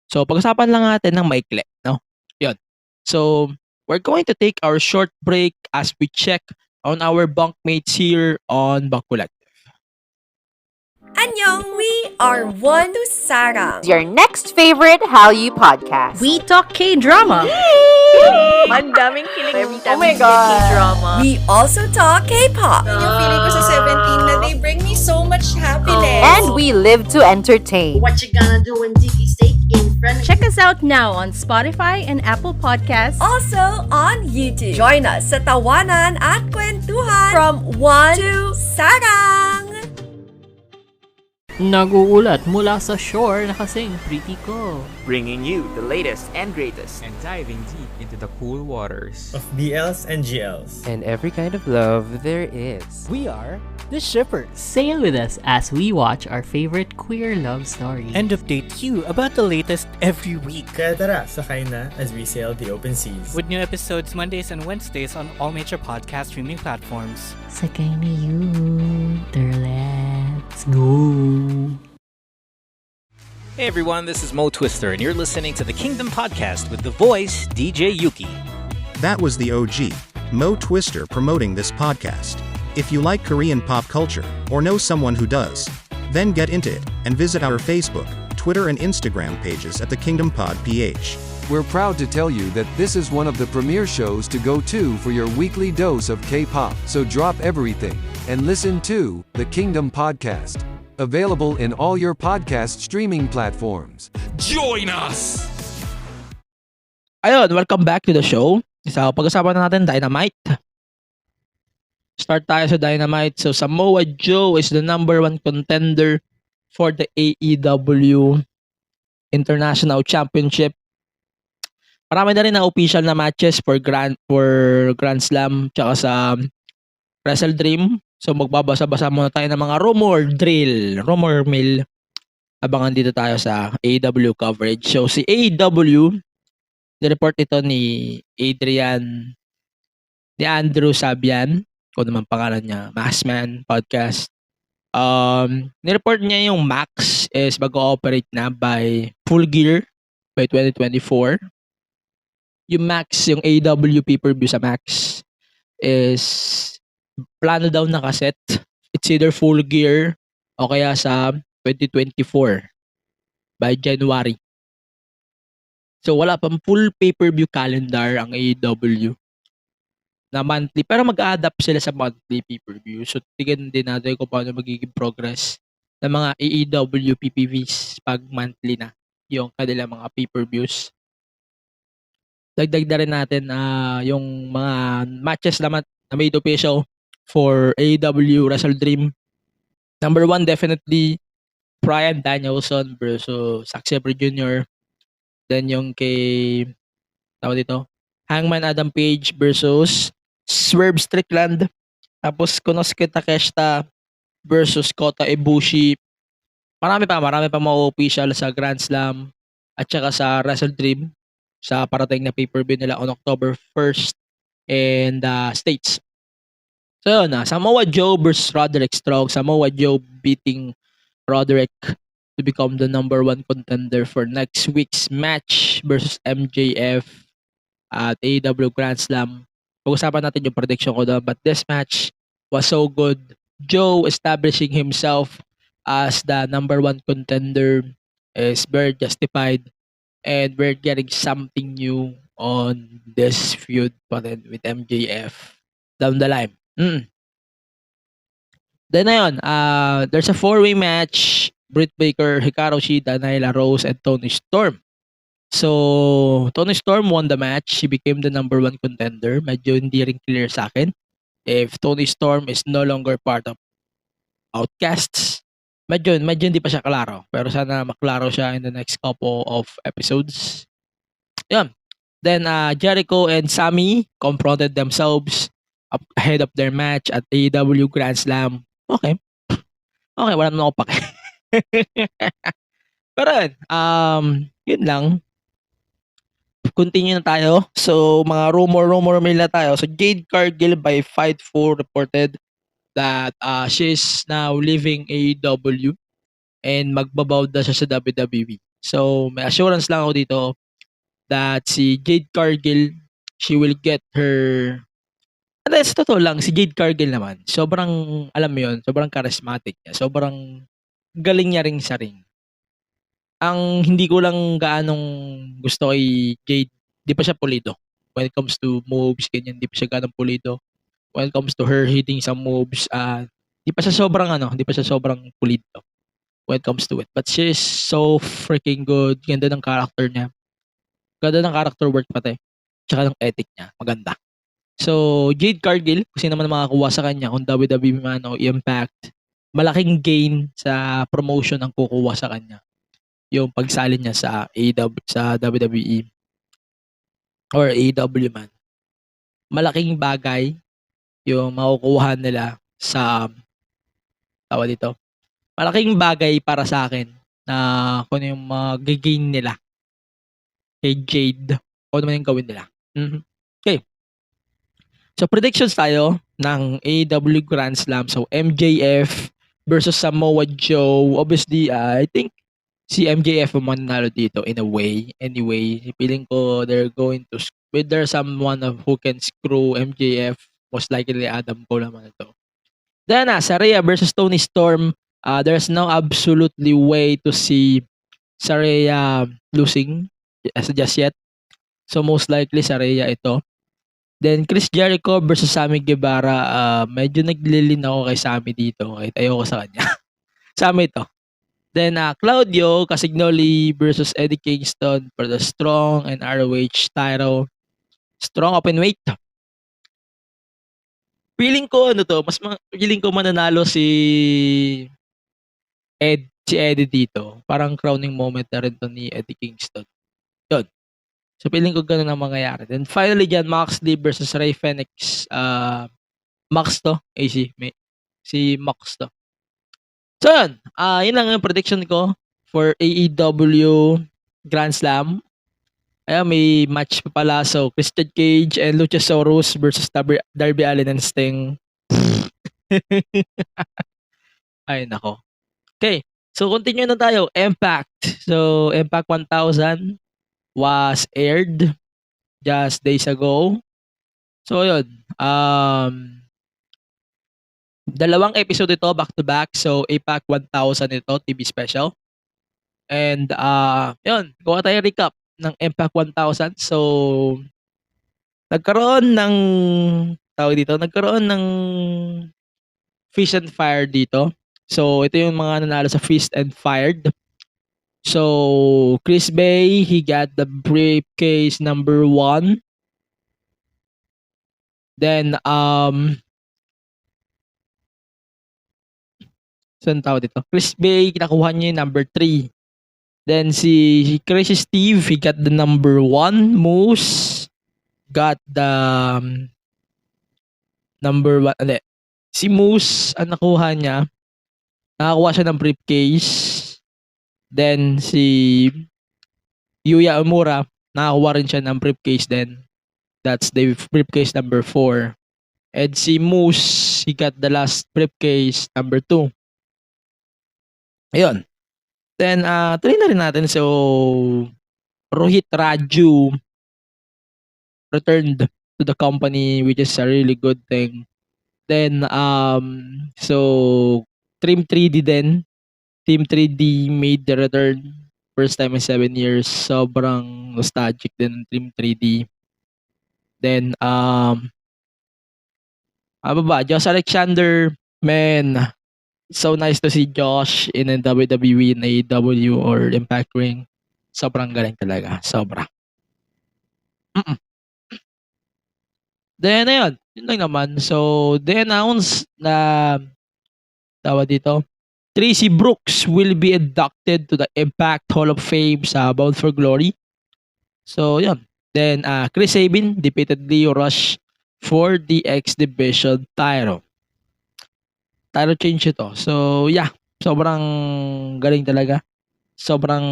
S6: So, pag-usapan lang natin ng maikli. No? Yun. So, we're going to take our short break as we check on our bunkmates here on Bunk Collective.
S7: Annyeong, we are One to Sarang.
S8: Your next favorite Hallyu podcast.
S9: We talk K-drama.
S8: Ang daming kilig every time
S9: Oh my
S8: we
S9: God.
S8: hear K-drama.
S7: We also talk K-pop.
S9: Yung feeling ko sa 17 na they bring me so much happiness.
S8: And we live to entertain.
S10: What you gonna do when Tiki Steak in front of
S9: Check us out now on Spotify and Apple Podcasts.
S7: Also on YouTube. Join us sa Tawanan at Kwentuhan from One to Sarang.
S11: Naguulat mula sa shore na kasing Pretty Ko.
S12: Bringing you the latest and greatest.
S13: And diving deep into the cool waters
S14: of BLs and GLs.
S15: And every kind of love there is.
S16: We are the Shippers.
S17: Sail with us as we watch our favorite queer love stories.
S16: And update you about the latest every week.
S14: Kaya tara, sakay na as we sail the open seas.
S18: With new episodes Mondays and Wednesdays on all major podcast streaming platforms.
S17: Sakay na you, let's go.
S19: Hey everyone, this is Mo Twister, and you're listening to the Kingdom Podcast with the voice DJ Yuki.
S20: That was the OG, Mo Twister, promoting this podcast. If you like Korean pop culture, or know someone who does, then get into it, and visit our Facebook, Twitter and Instagram pages at the Kingdom Pod PH.
S21: We're proud to tell you that this is one of the premier shows to go to for your weekly dose of K-pop. So drop everything and listen to the Kingdom Podcast. Available in all your podcast streaming platforms.
S22: Join us!
S6: Ayun, welcome back to the show. So, pag-usapan na natin Dynamite. Start tayo sa Dynamite. So, Samoa Joe is the number 1 contender for the AEW International Championship. Marami na rin na official na matches for Grand Slam tsaka sa Wrestle Dream. So magbabasa-basa muna tayo ng mga rumor mill. Abangan dito tayo sa AEW coverage. So si AEW, nireport ito ni Andrew Sabian, kung naman pangalan niya, Maskman Podcast. Nireport niya yung Max is mag-ooperate na by Full Gear by 2024. Yung Max, yung AEW pay-per-view sa Max is plano daw nakaset. It's either Full Gear o kaya sa 2024 by January. So wala pang full pay-per-view calendar ang AEW na monthly. Pero mag-a-adapt sila sa monthly pay-per-view. So tignan din natin kung paano magiging progress ng mga AEW PPVs pag monthly na yung kanilang mga pay-per-views. Dagdag na rin natin yung mga matches naman na made official for AEW Wrestle Dream. Number 1, definitely Bryan Danielson versus Zack Sabre Jr. Then yung kay Hangman Adam Page versus Swerve Strickland. Tapos Konosuke Takeshita versus Kota Ibushi. Marami pa mga official sa Grand Slam at saka sa Wrestle Dream sa parating na pay-per-view nila on October 1st in the States. So yun Samoa Joe versus Roderick Strong. Samoa Joe beating Roderick to become the number 1 contender for next week's match versus MJF at AEW Grand Slam. Pag-usapan natin yung prediction ko doon, but this match was so good. Joe establishing himself as the number 1 contender is very justified. And we're getting something new on this feud pa rin with MJF down the line. Then ayun, there's a 4-way match. Britt Baker, Hikaru Shida, Nyla Rose, and Toni Storm So, Tony Storm won the match. He became the number 1 contender. Medyo hindi rin clear sa akin if Tony Storm is no longer part of Outcasts. Medyo hindi pa siya klaro. Pero sana maklaro siya in the next couple of episodes. Yan. Then, Jericho and Sami confronted themselves ahead of their match at AEW Grand Slam. Okay, wala naman ako pake. Pero yun lang. Continue na tayo. So, mga rumor mill na tayo. So, Jade Cargill by Fightful reported that she's now leaving AEW and magbabaw na siya sa WWE. So, may assurance lang ako dito that si Jade Cargill, she will get her... And sa totoo lang, si Jade Cargill naman, sobrang, alam mo yun, sobrang charismatic niya. Sobrang galing niya ring sa ring. Ang hindi ko lang gaanong gusto kay Jade, di pa siya pulido. When it comes to moves, ganyan, di pa siya gaanong pulido. When it comes to her hitting some moves, di pa siya sobrang pulido when it comes to it. But she's so freaking good. Ganda ng character niya. Ganda ng character work pati. Tsaka ng ethic niya. Maganda. So, Jade Cargill, kung sino naman makakuha sa kanya, kung WWE man o Impact, malaking gain sa promotion ang kukuha sa kanya. Yung pagsalin niya sa WWE or AEW man. Malaking bagay yung makukuha nila sa dito. Malaking bagay para sa akin na kung yung mag-gain nila kay Jade, kung naman yung gawin nila. Okay. So, predictions tayo ng AEW Grand Slam. So, MJF versus Samoa Joe. Obviously, I think si MJF ang mananalo dito in a way. Anyway, feeling ko they're going to... There's someone who can screw MJF. Most likely, Adam Cole naman ito. Then, Saraya versus Tony Storm. There's no absolutely way to see Saraya losing just yet. So, most likely, Saraya ito. Then, Chris Jericho versus Sammy Guevara. Medyo naglilin ako kay Sammy dito. Kahit ayoko sa kanya. Sammy ito. Then, Claudio Castagnoli versus Eddie Kingston for the Strong and ROH title. Strong open weight. Feeling ko, feeling ko mananalo si Eddie dito. Parang crowning moment na rin to ni Eddie Kingston. Yun. So, feeling ko ganun ang mangyayari. Then, finally dyan, Moxley versus Rey Fenix. Max to. AC. Si Max to. So, yun. Yun lang yung prediction ko for AEW Grand Slam. Ayan, may match pa pala. So, Christian Cage and Luchasaurus versus Darby Allin and Sting. Ay, nako. Okay. So, continue na tayo. Impact. So, Impact 1000 was aired just days ago. So, yun. Dalawang episode ito back-to-back. So, Impact 1000 ito, TV special. And, yun. Gawa tayo recap ng Impact 1000. So, nagkaroon ng Fist and Fire dito. So, ito yung mga nanalo sa Fist and Fired. So, Chris Bay, he got the briefcase number 1. Then, saan tawag dito? Chris Bay, kinakuha niya yung number 3. Then, si Crazy Steve, he got the number 1. Moose got the number 1. Si Moose, ang nakuha niya, nakakuha siya ng briefcase. Then, si Yuya Uemura, nakakuha rin siya ng briefcase then. That's the briefcase number 4. And si Moose, he got the last briefcase number 2. Ayun. Then, tuloy na rin natin. So, Rohit Raju returned to the company, which is a really good thing. Then, so, Team 3D din. Team 3D made the return. First time in 7 years. Sobrang nostalgic din ng Team 3D. Then, Josh Alexander, man, so nice to see Josh in a WWE and AEW or Impact Ring. Sobrang galing talaga, sobra. Then ayun, yun lang naman. So, they announced na tawag dito, Tracy Brooks will be inducted to the Impact Hall of Fame sa Bound for Glory. So, yun. Then, Chris Sabin defeated Leo Rush for the X Division title. Title change ito. So, yeah. Sobrang galing talaga. Sobrang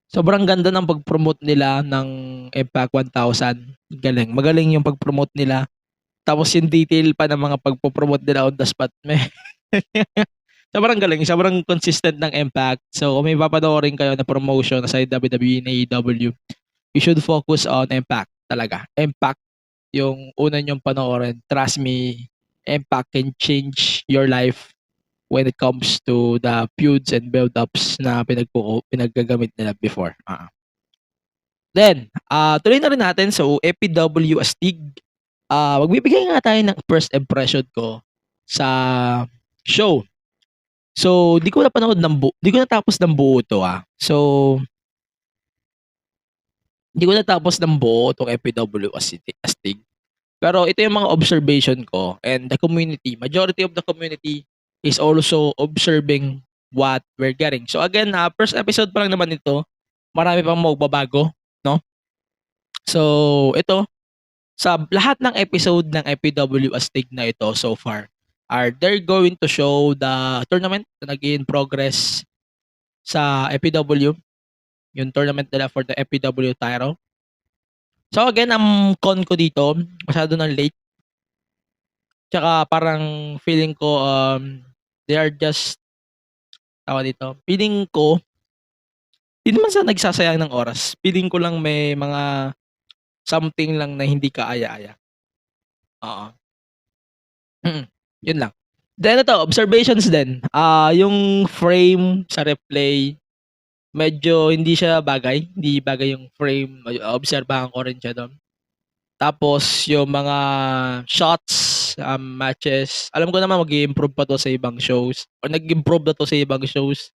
S6: sobrang ganda ng pag-promote nila ng Impact 1000. Galing. Magaling yung pag-promote nila. Tapos yung detail pa ng mga pagpo-promote nila on the spot. Sobrang galing. Sobrang consistent ng Impact. So, kung may papanoorin kayo na promotion sa WWE na AEW, you should focus on Impact talaga. Impact yung una nyong panoorin. Trust me, Impact can change your life when it comes to the feuds and build-ups na pinaggagamit nila before. Then, tuloy na rin natin. So, EPW Astig. Magbibigay nga tayo ng first impression ko sa show. So, di ko natapos ng buo to So, di ko natapos ng buo itong EPW Astig. Pero ito yung mga observation ko, and the community, majority of the community is also observing what we're getting. So again, first episode pa lang naman ito, marami pang magbabago, no? So ito, sa lahat ng episode ng EPW Astig na ito so far, they're going to show the tournament na nag-in progress sa EPW, yung tournament nila for the EPW title. So again, ang con ko dito, masyado ng late. Tsaka parang feeling ko they are just feeling ko hindi naman sa nagsasayang ng oras. Feeling ko lang may mga something lang na hindi kaaya-aya. Yun lang. Then ito, observations din. Yung frame sa replay, medyo hindi siya bagay. Hindi bagay yung frame. Obserbahan ko rin siya doon. Tapos, yung mga shots, matches, alam ko naman mag-i-improve pa to sa ibang shows. Or nag-improve na to sa ibang shows.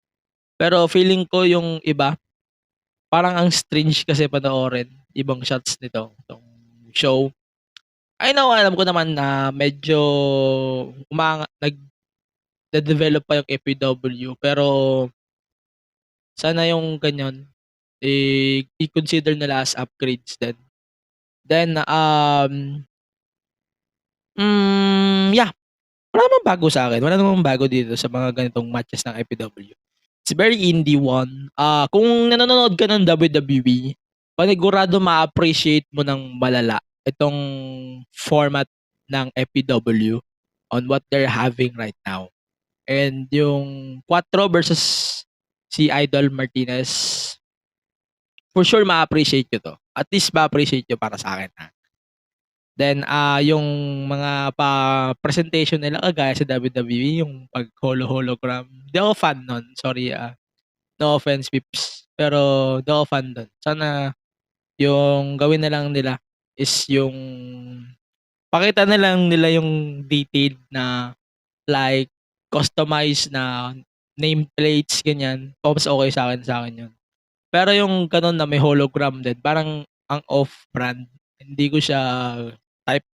S6: Pero feeling ko yung iba, parang ang strange kasi panoorin. Ibang shots nito. Itong show. Alam ko naman na medyo nag-develop pa yung EPW. Pero, sana yung ganyan, i-consider nila as upgrades din. Then, yeah. Wala namang bago sa akin. Wala namang bago dito sa mga ganitong matches ng EPW. It's very indie one. Kung nanonood ka ng WWE, panigurado ma-appreciate mo ng malala itong format ng EPW on what they're having right now. And yung 4 versus si Idol Martinez, for sure ma-appreciate nyo to. At least ma-appreciate nyo para sa akin. Then, yung mga presentation nila kagaya sa WWE, yung pag-hologram. Di ako fan nun. Sorry, no offense, Pips. Pero, di ako fan nun. Sana, yung gawin na lang nila is yung pakita na lang nila yung detail na like, customized na nameplates, ganyan. Mas okay sa akin yun. Pero yung kanon na may hologram din, parang ang off-brand. Hindi ko siya type.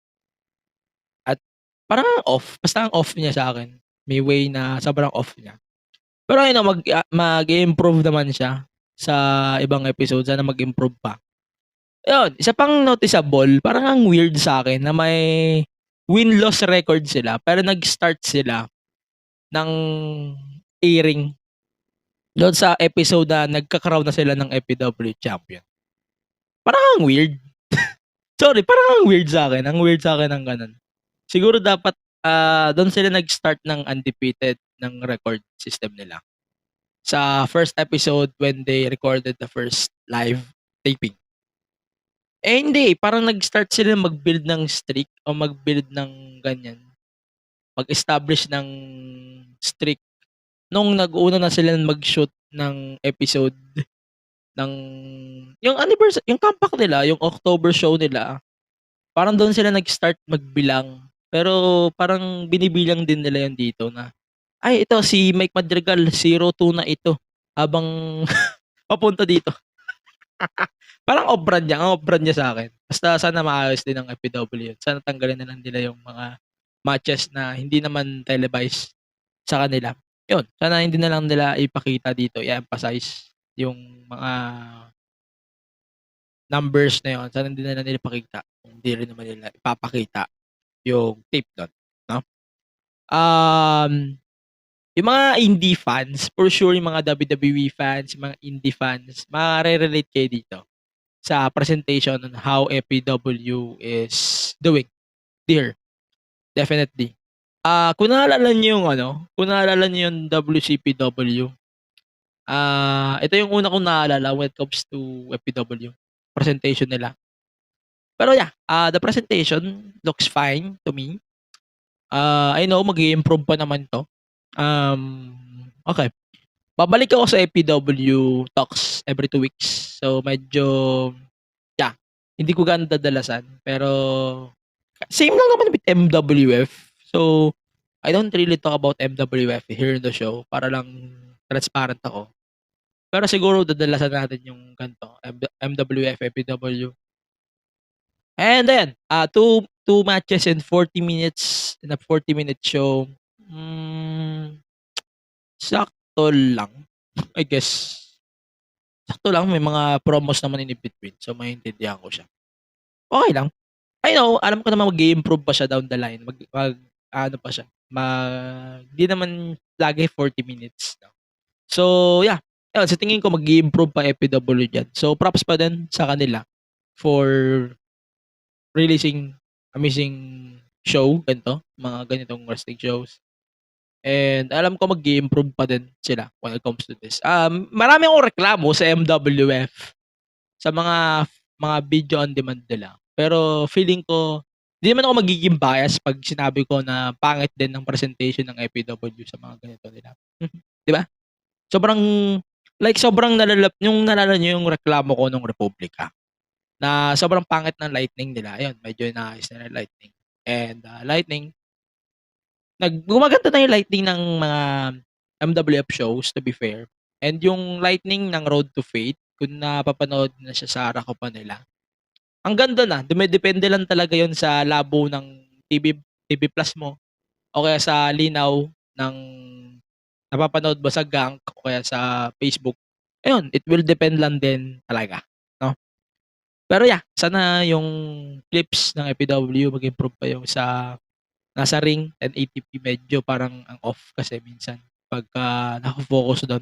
S6: At parang off. Basta ang off niya sa akin. May way na sobrang off niya. Pero mag-improve naman siya sa ibang episode. Sana mag-improve pa. Yun, isa pang noticeable, parang ang weird sa akin na may win-loss record sila. Pero nag-start sila ng airing doon sa episode na nagkakaraw na sila ng EPW champion. Parang ang weird. Sorry, parang ang weird sa akin. Ang weird sa akin ng ganun. Siguro dapat doon sila nag-start ng undefeated ng record system nila. Sa first episode when they recorded the first live taping. Hindi. Parang nag-start sila mag-build ng streak o mag-build ng ganyan. Mag-establish ng streak nung nag-una na sila mag-shoot ng episode ng yung anniversary, yung comeback nila, yung October show nila. Parang doon sila nag-start magbilang. Pero parang binibilang din nila yan dito na ay ito si Mike Madrigal 02 na ito. habang papunta dito. Parang ang off-brand niya sa akin. Basta sana maayos din ang FPW yun. Sana tanggalin na lang nila yung mga matches na hindi naman televised sa kanila. Yun, sana hindi na lang nila ipakita dito, i-emphasize yung mga numbers na yun. Sana hindi na lang nila ipakita. Hindi rin naman nila ipapakita yung tape doon. No? Yung mga indie fans, for sure yung mga WWE fans, yung mga indie fans, makare-relate kayo dito sa presentation on how FPW is doing there. Definitely. Kung naalala niyo yung WCPW, ito yung una kong naalala when it comes to FPW presentation nila. Pero yeah, the presentation looks fine to me. I know mag-i-improve pa naman to. Okay. Babalik ako sa FPW talks every 2 weeks. So medyo yeah, hindi ko gaano dadalasan, pero same lang naman with MWF. So I don't really talk about MWF here in the show para lang transparent ako. Pero siguro dadalasan natin yung ganito, MWF, FPW. And then, two matches in 40 minutes in a 40-minute show. Sakto lang. I guess. Sakto lang. May mga promos naman in between. So, maintindihan ko siya. Okay lang. I know, alam ko naman mag-i-improve pa siya down the line. Ano pa siya. Di naman lagi 40 minutes. No? So, yeah. Sa tingin ko mag-i-improve pa FPW dyan. So, props pa din sa kanila for releasing amazing show, mga ganitong wrestling shows. And alam ko mag-i-improve pa din sila when it comes to this. Marami akong reklamo sa MWF sa mga video on demand nila. Pero feeling ko, hindi naman ako magiging bias pag sinabi ko na pangit din ng presentation ng FPW sa mga ganito nila. Di ba? Sobrang nalala niyo yung reklamo ko nung Republika. Na sobrang pangit ng lightning nila. Ayun, medyo inaayos nila yung lightning. And lightning, gumaganda na yung lightning ng mga MWF shows, to be fair. And yung lightning ng Road to Fate, kung napapanood na siya sa Arakopa nila, ang ganda na. Dumidepende lang talaga yon sa labo ng TV Plus mo o kaya sa linaw ng napapanood mo sa Gank o kaya sa Facebook. Ayun, it will depend lang din talaga. No? Pero yeah, sana yung clips ng FPW mag-improve pa yung sa nasa ring and ATP medyo parang ang off kasi minsan pagka nakafocus doon.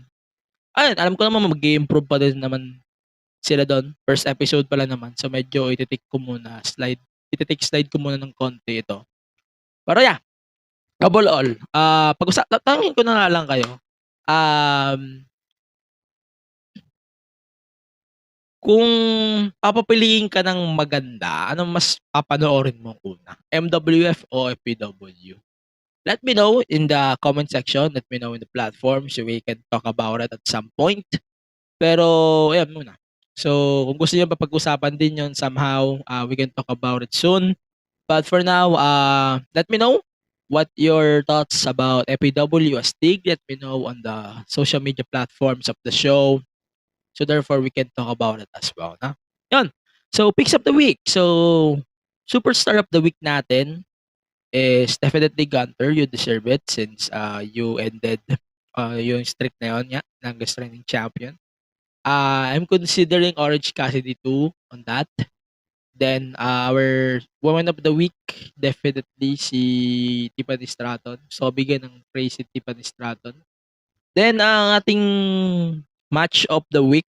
S6: Ayun, alam ko naman mag-improve pa din naman sila doon. First episode pala naman. So medyo ititik slide ko muna ng konti ito. Pero yeah, double all. Tangin ko na lang kayo. Kung papapiliin ka ng maganda, anong mas papanoorin mo una? MWF o FPW? Let me know in the comment section. Let me know in the platform so we can talk about it at some point. Pero, ayan muna. So, kung gusto niyo pa pag-usapan din yon somehow, we can talk about it soon. But for now, let me know what your thoughts about FPW Astig. Let me know on the social media platforms of the show. So therefore, we can talk about it as well. Na? Yun. So, picks of the week. So, superstar of the week natin is definitely Gunter. You deserve it since you ended yung streak na yun ng reigning champion. I'm considering Orange Cassidy too on that. Then, our woman of the week, definitely si Tiffany Stratton. So, bigyan ng praise si Tiffany Stratton. Then, ang ating match of the week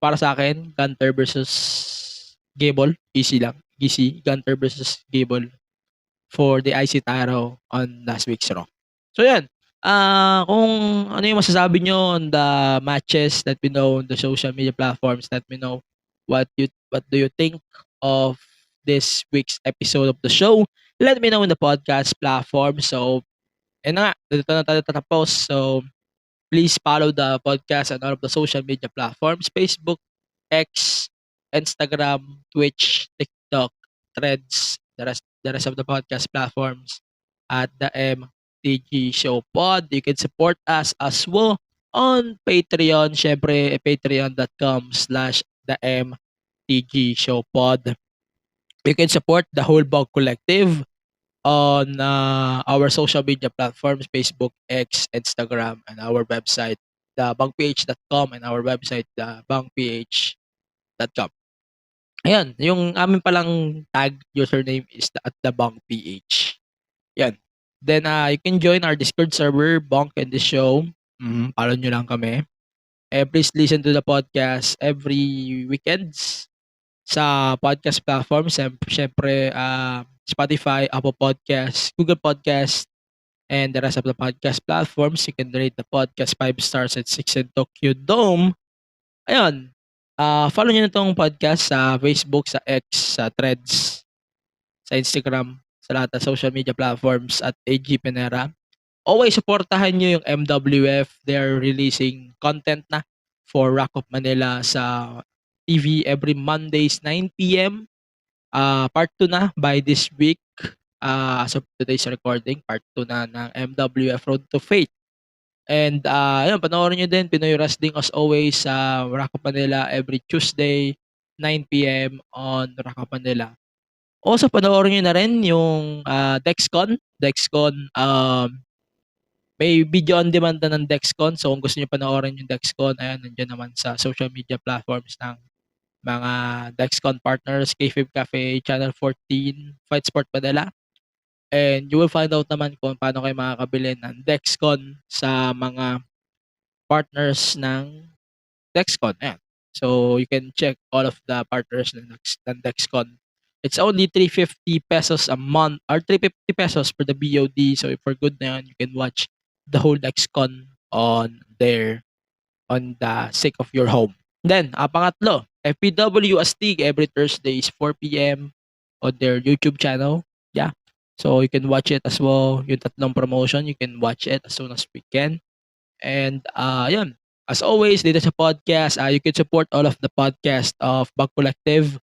S6: para sa akin, Gunter versus Gable. Easy lang. Easy. Gunter versus Gable for the IC title on last week's Raw. So, yan. Kung ano yung masasabi nyo on the matches, let me know on the social media platforms. Let me know what do you think of this week's episode of the show. Let me know in the podcast platform. So, yun na nga. Dito na tayo tatapos. So, please follow the podcast on all of the social media platforms. Facebook, X, Instagram, Twitch, TikTok, Threads, the rest of the podcast platforms at the MTG Show Pod. You can support us as well on Patreon. Syempre, patreon.com/the MTG Show Pod. You can support the whole Bunk Collective on our social media platforms, Facebook, X, Instagram, and our website, thebunkph.com, and our website, thebunkph.com. Ayan, yung amin palang tag username is @thebunkph. Yan. Then, you can join our Discord server, Bunk and the Show. Follow nyo lang kami. Please listen to the podcast every weekends sa podcast platforms. Siyempre, Spotify, Apple Podcasts, Google Podcasts, and the rest of the podcast platforms. You can rate the podcast 5 stars at 6 in Tokyo Dome. Ayun. Follow nyo na itong podcast sa Facebook, sa X, sa Threads, sa Instagram, sa lahat ng social media platforms at AG Penera. Always supportahan nyo yung MWF. They're releasing content na for Rock of Manila sa TV every Mondays 9 p.m. Part 2 na by this week. As of today's recording, part 2 na ng MWF Road to Fate. And yun, panoorin nyo din Pinoy Wrestling as always sa Rock of Manila every Tuesday 9 p.m. on Rock of Manila. Also, panoorin nyo na rin yung Dexcon. May video on demand na ng Dexcon. So, kung gusto nyo panoorin yung Dexcon, ayan, nandiyan naman sa social media platforms ng mga Dexcon partners, Kayfabe Cafe, Channel 14, Fight Sport Manila. And you will find out naman kung paano kayo makakabili ng Dexcon sa mga partners ng Dexcon. Ayan. So, you can check all of the partners ng Dexcon. It's only 350 pesos a month, or 350 pesos for the BOD. So, if for good na yun, you can watch the whole Dexcon on there, on the sake of your home. Then, pangatlo, FPW Astig every Thursday is 4 p.m. on their YouTube channel. Yeah. So, you can watch it as well. Yung tatlong promotion, you can watch it as soon as we can. And, yun. As always, dito sa podcast, you can support all of the podcast of Bug Collective.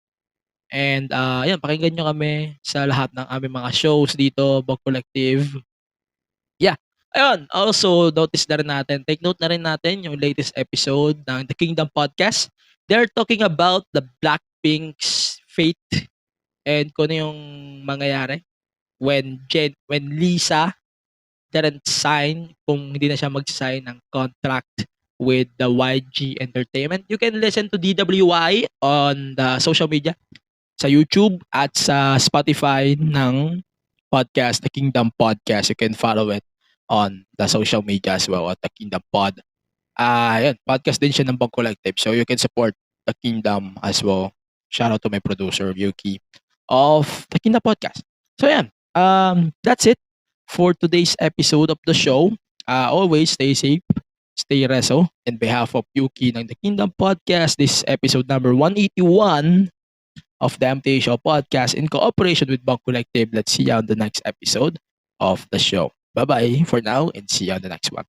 S6: And, yun, pakinggan nyo kami sa lahat ng aming mga shows dito, Bug Collective. Yeah. Ayun, also, notice na rin natin, take note na rin natin yung latest episode ng The Kingdom Podcast. They're talking about the Blackpink's fate and kung ano yung mangyayari when Lisa didn't sign, kung hindi na siya mag-sign ng contract with the YG Entertainment. You can listen to DWI on the social media, sa YouTube at sa Spotify ng podcast, The Kingdom Podcast. You can follow it on the social media as well at The Kingdom Pod. Yun, podcast din siya ng Bug Collective. So you can support The Kingdom as well. Shout out to my producer, Yuki, of The Kingdom Podcast. So yan, that's it for today's episode of the show. Always stay safe, stay reso. In behalf of Yuki ng The Kingdom Podcast, this is episode number 181 of the MTA Show Podcast in cooperation with Bug Collective. Let's see you on the next episode of the show. Bye-bye for now and see you on the next one.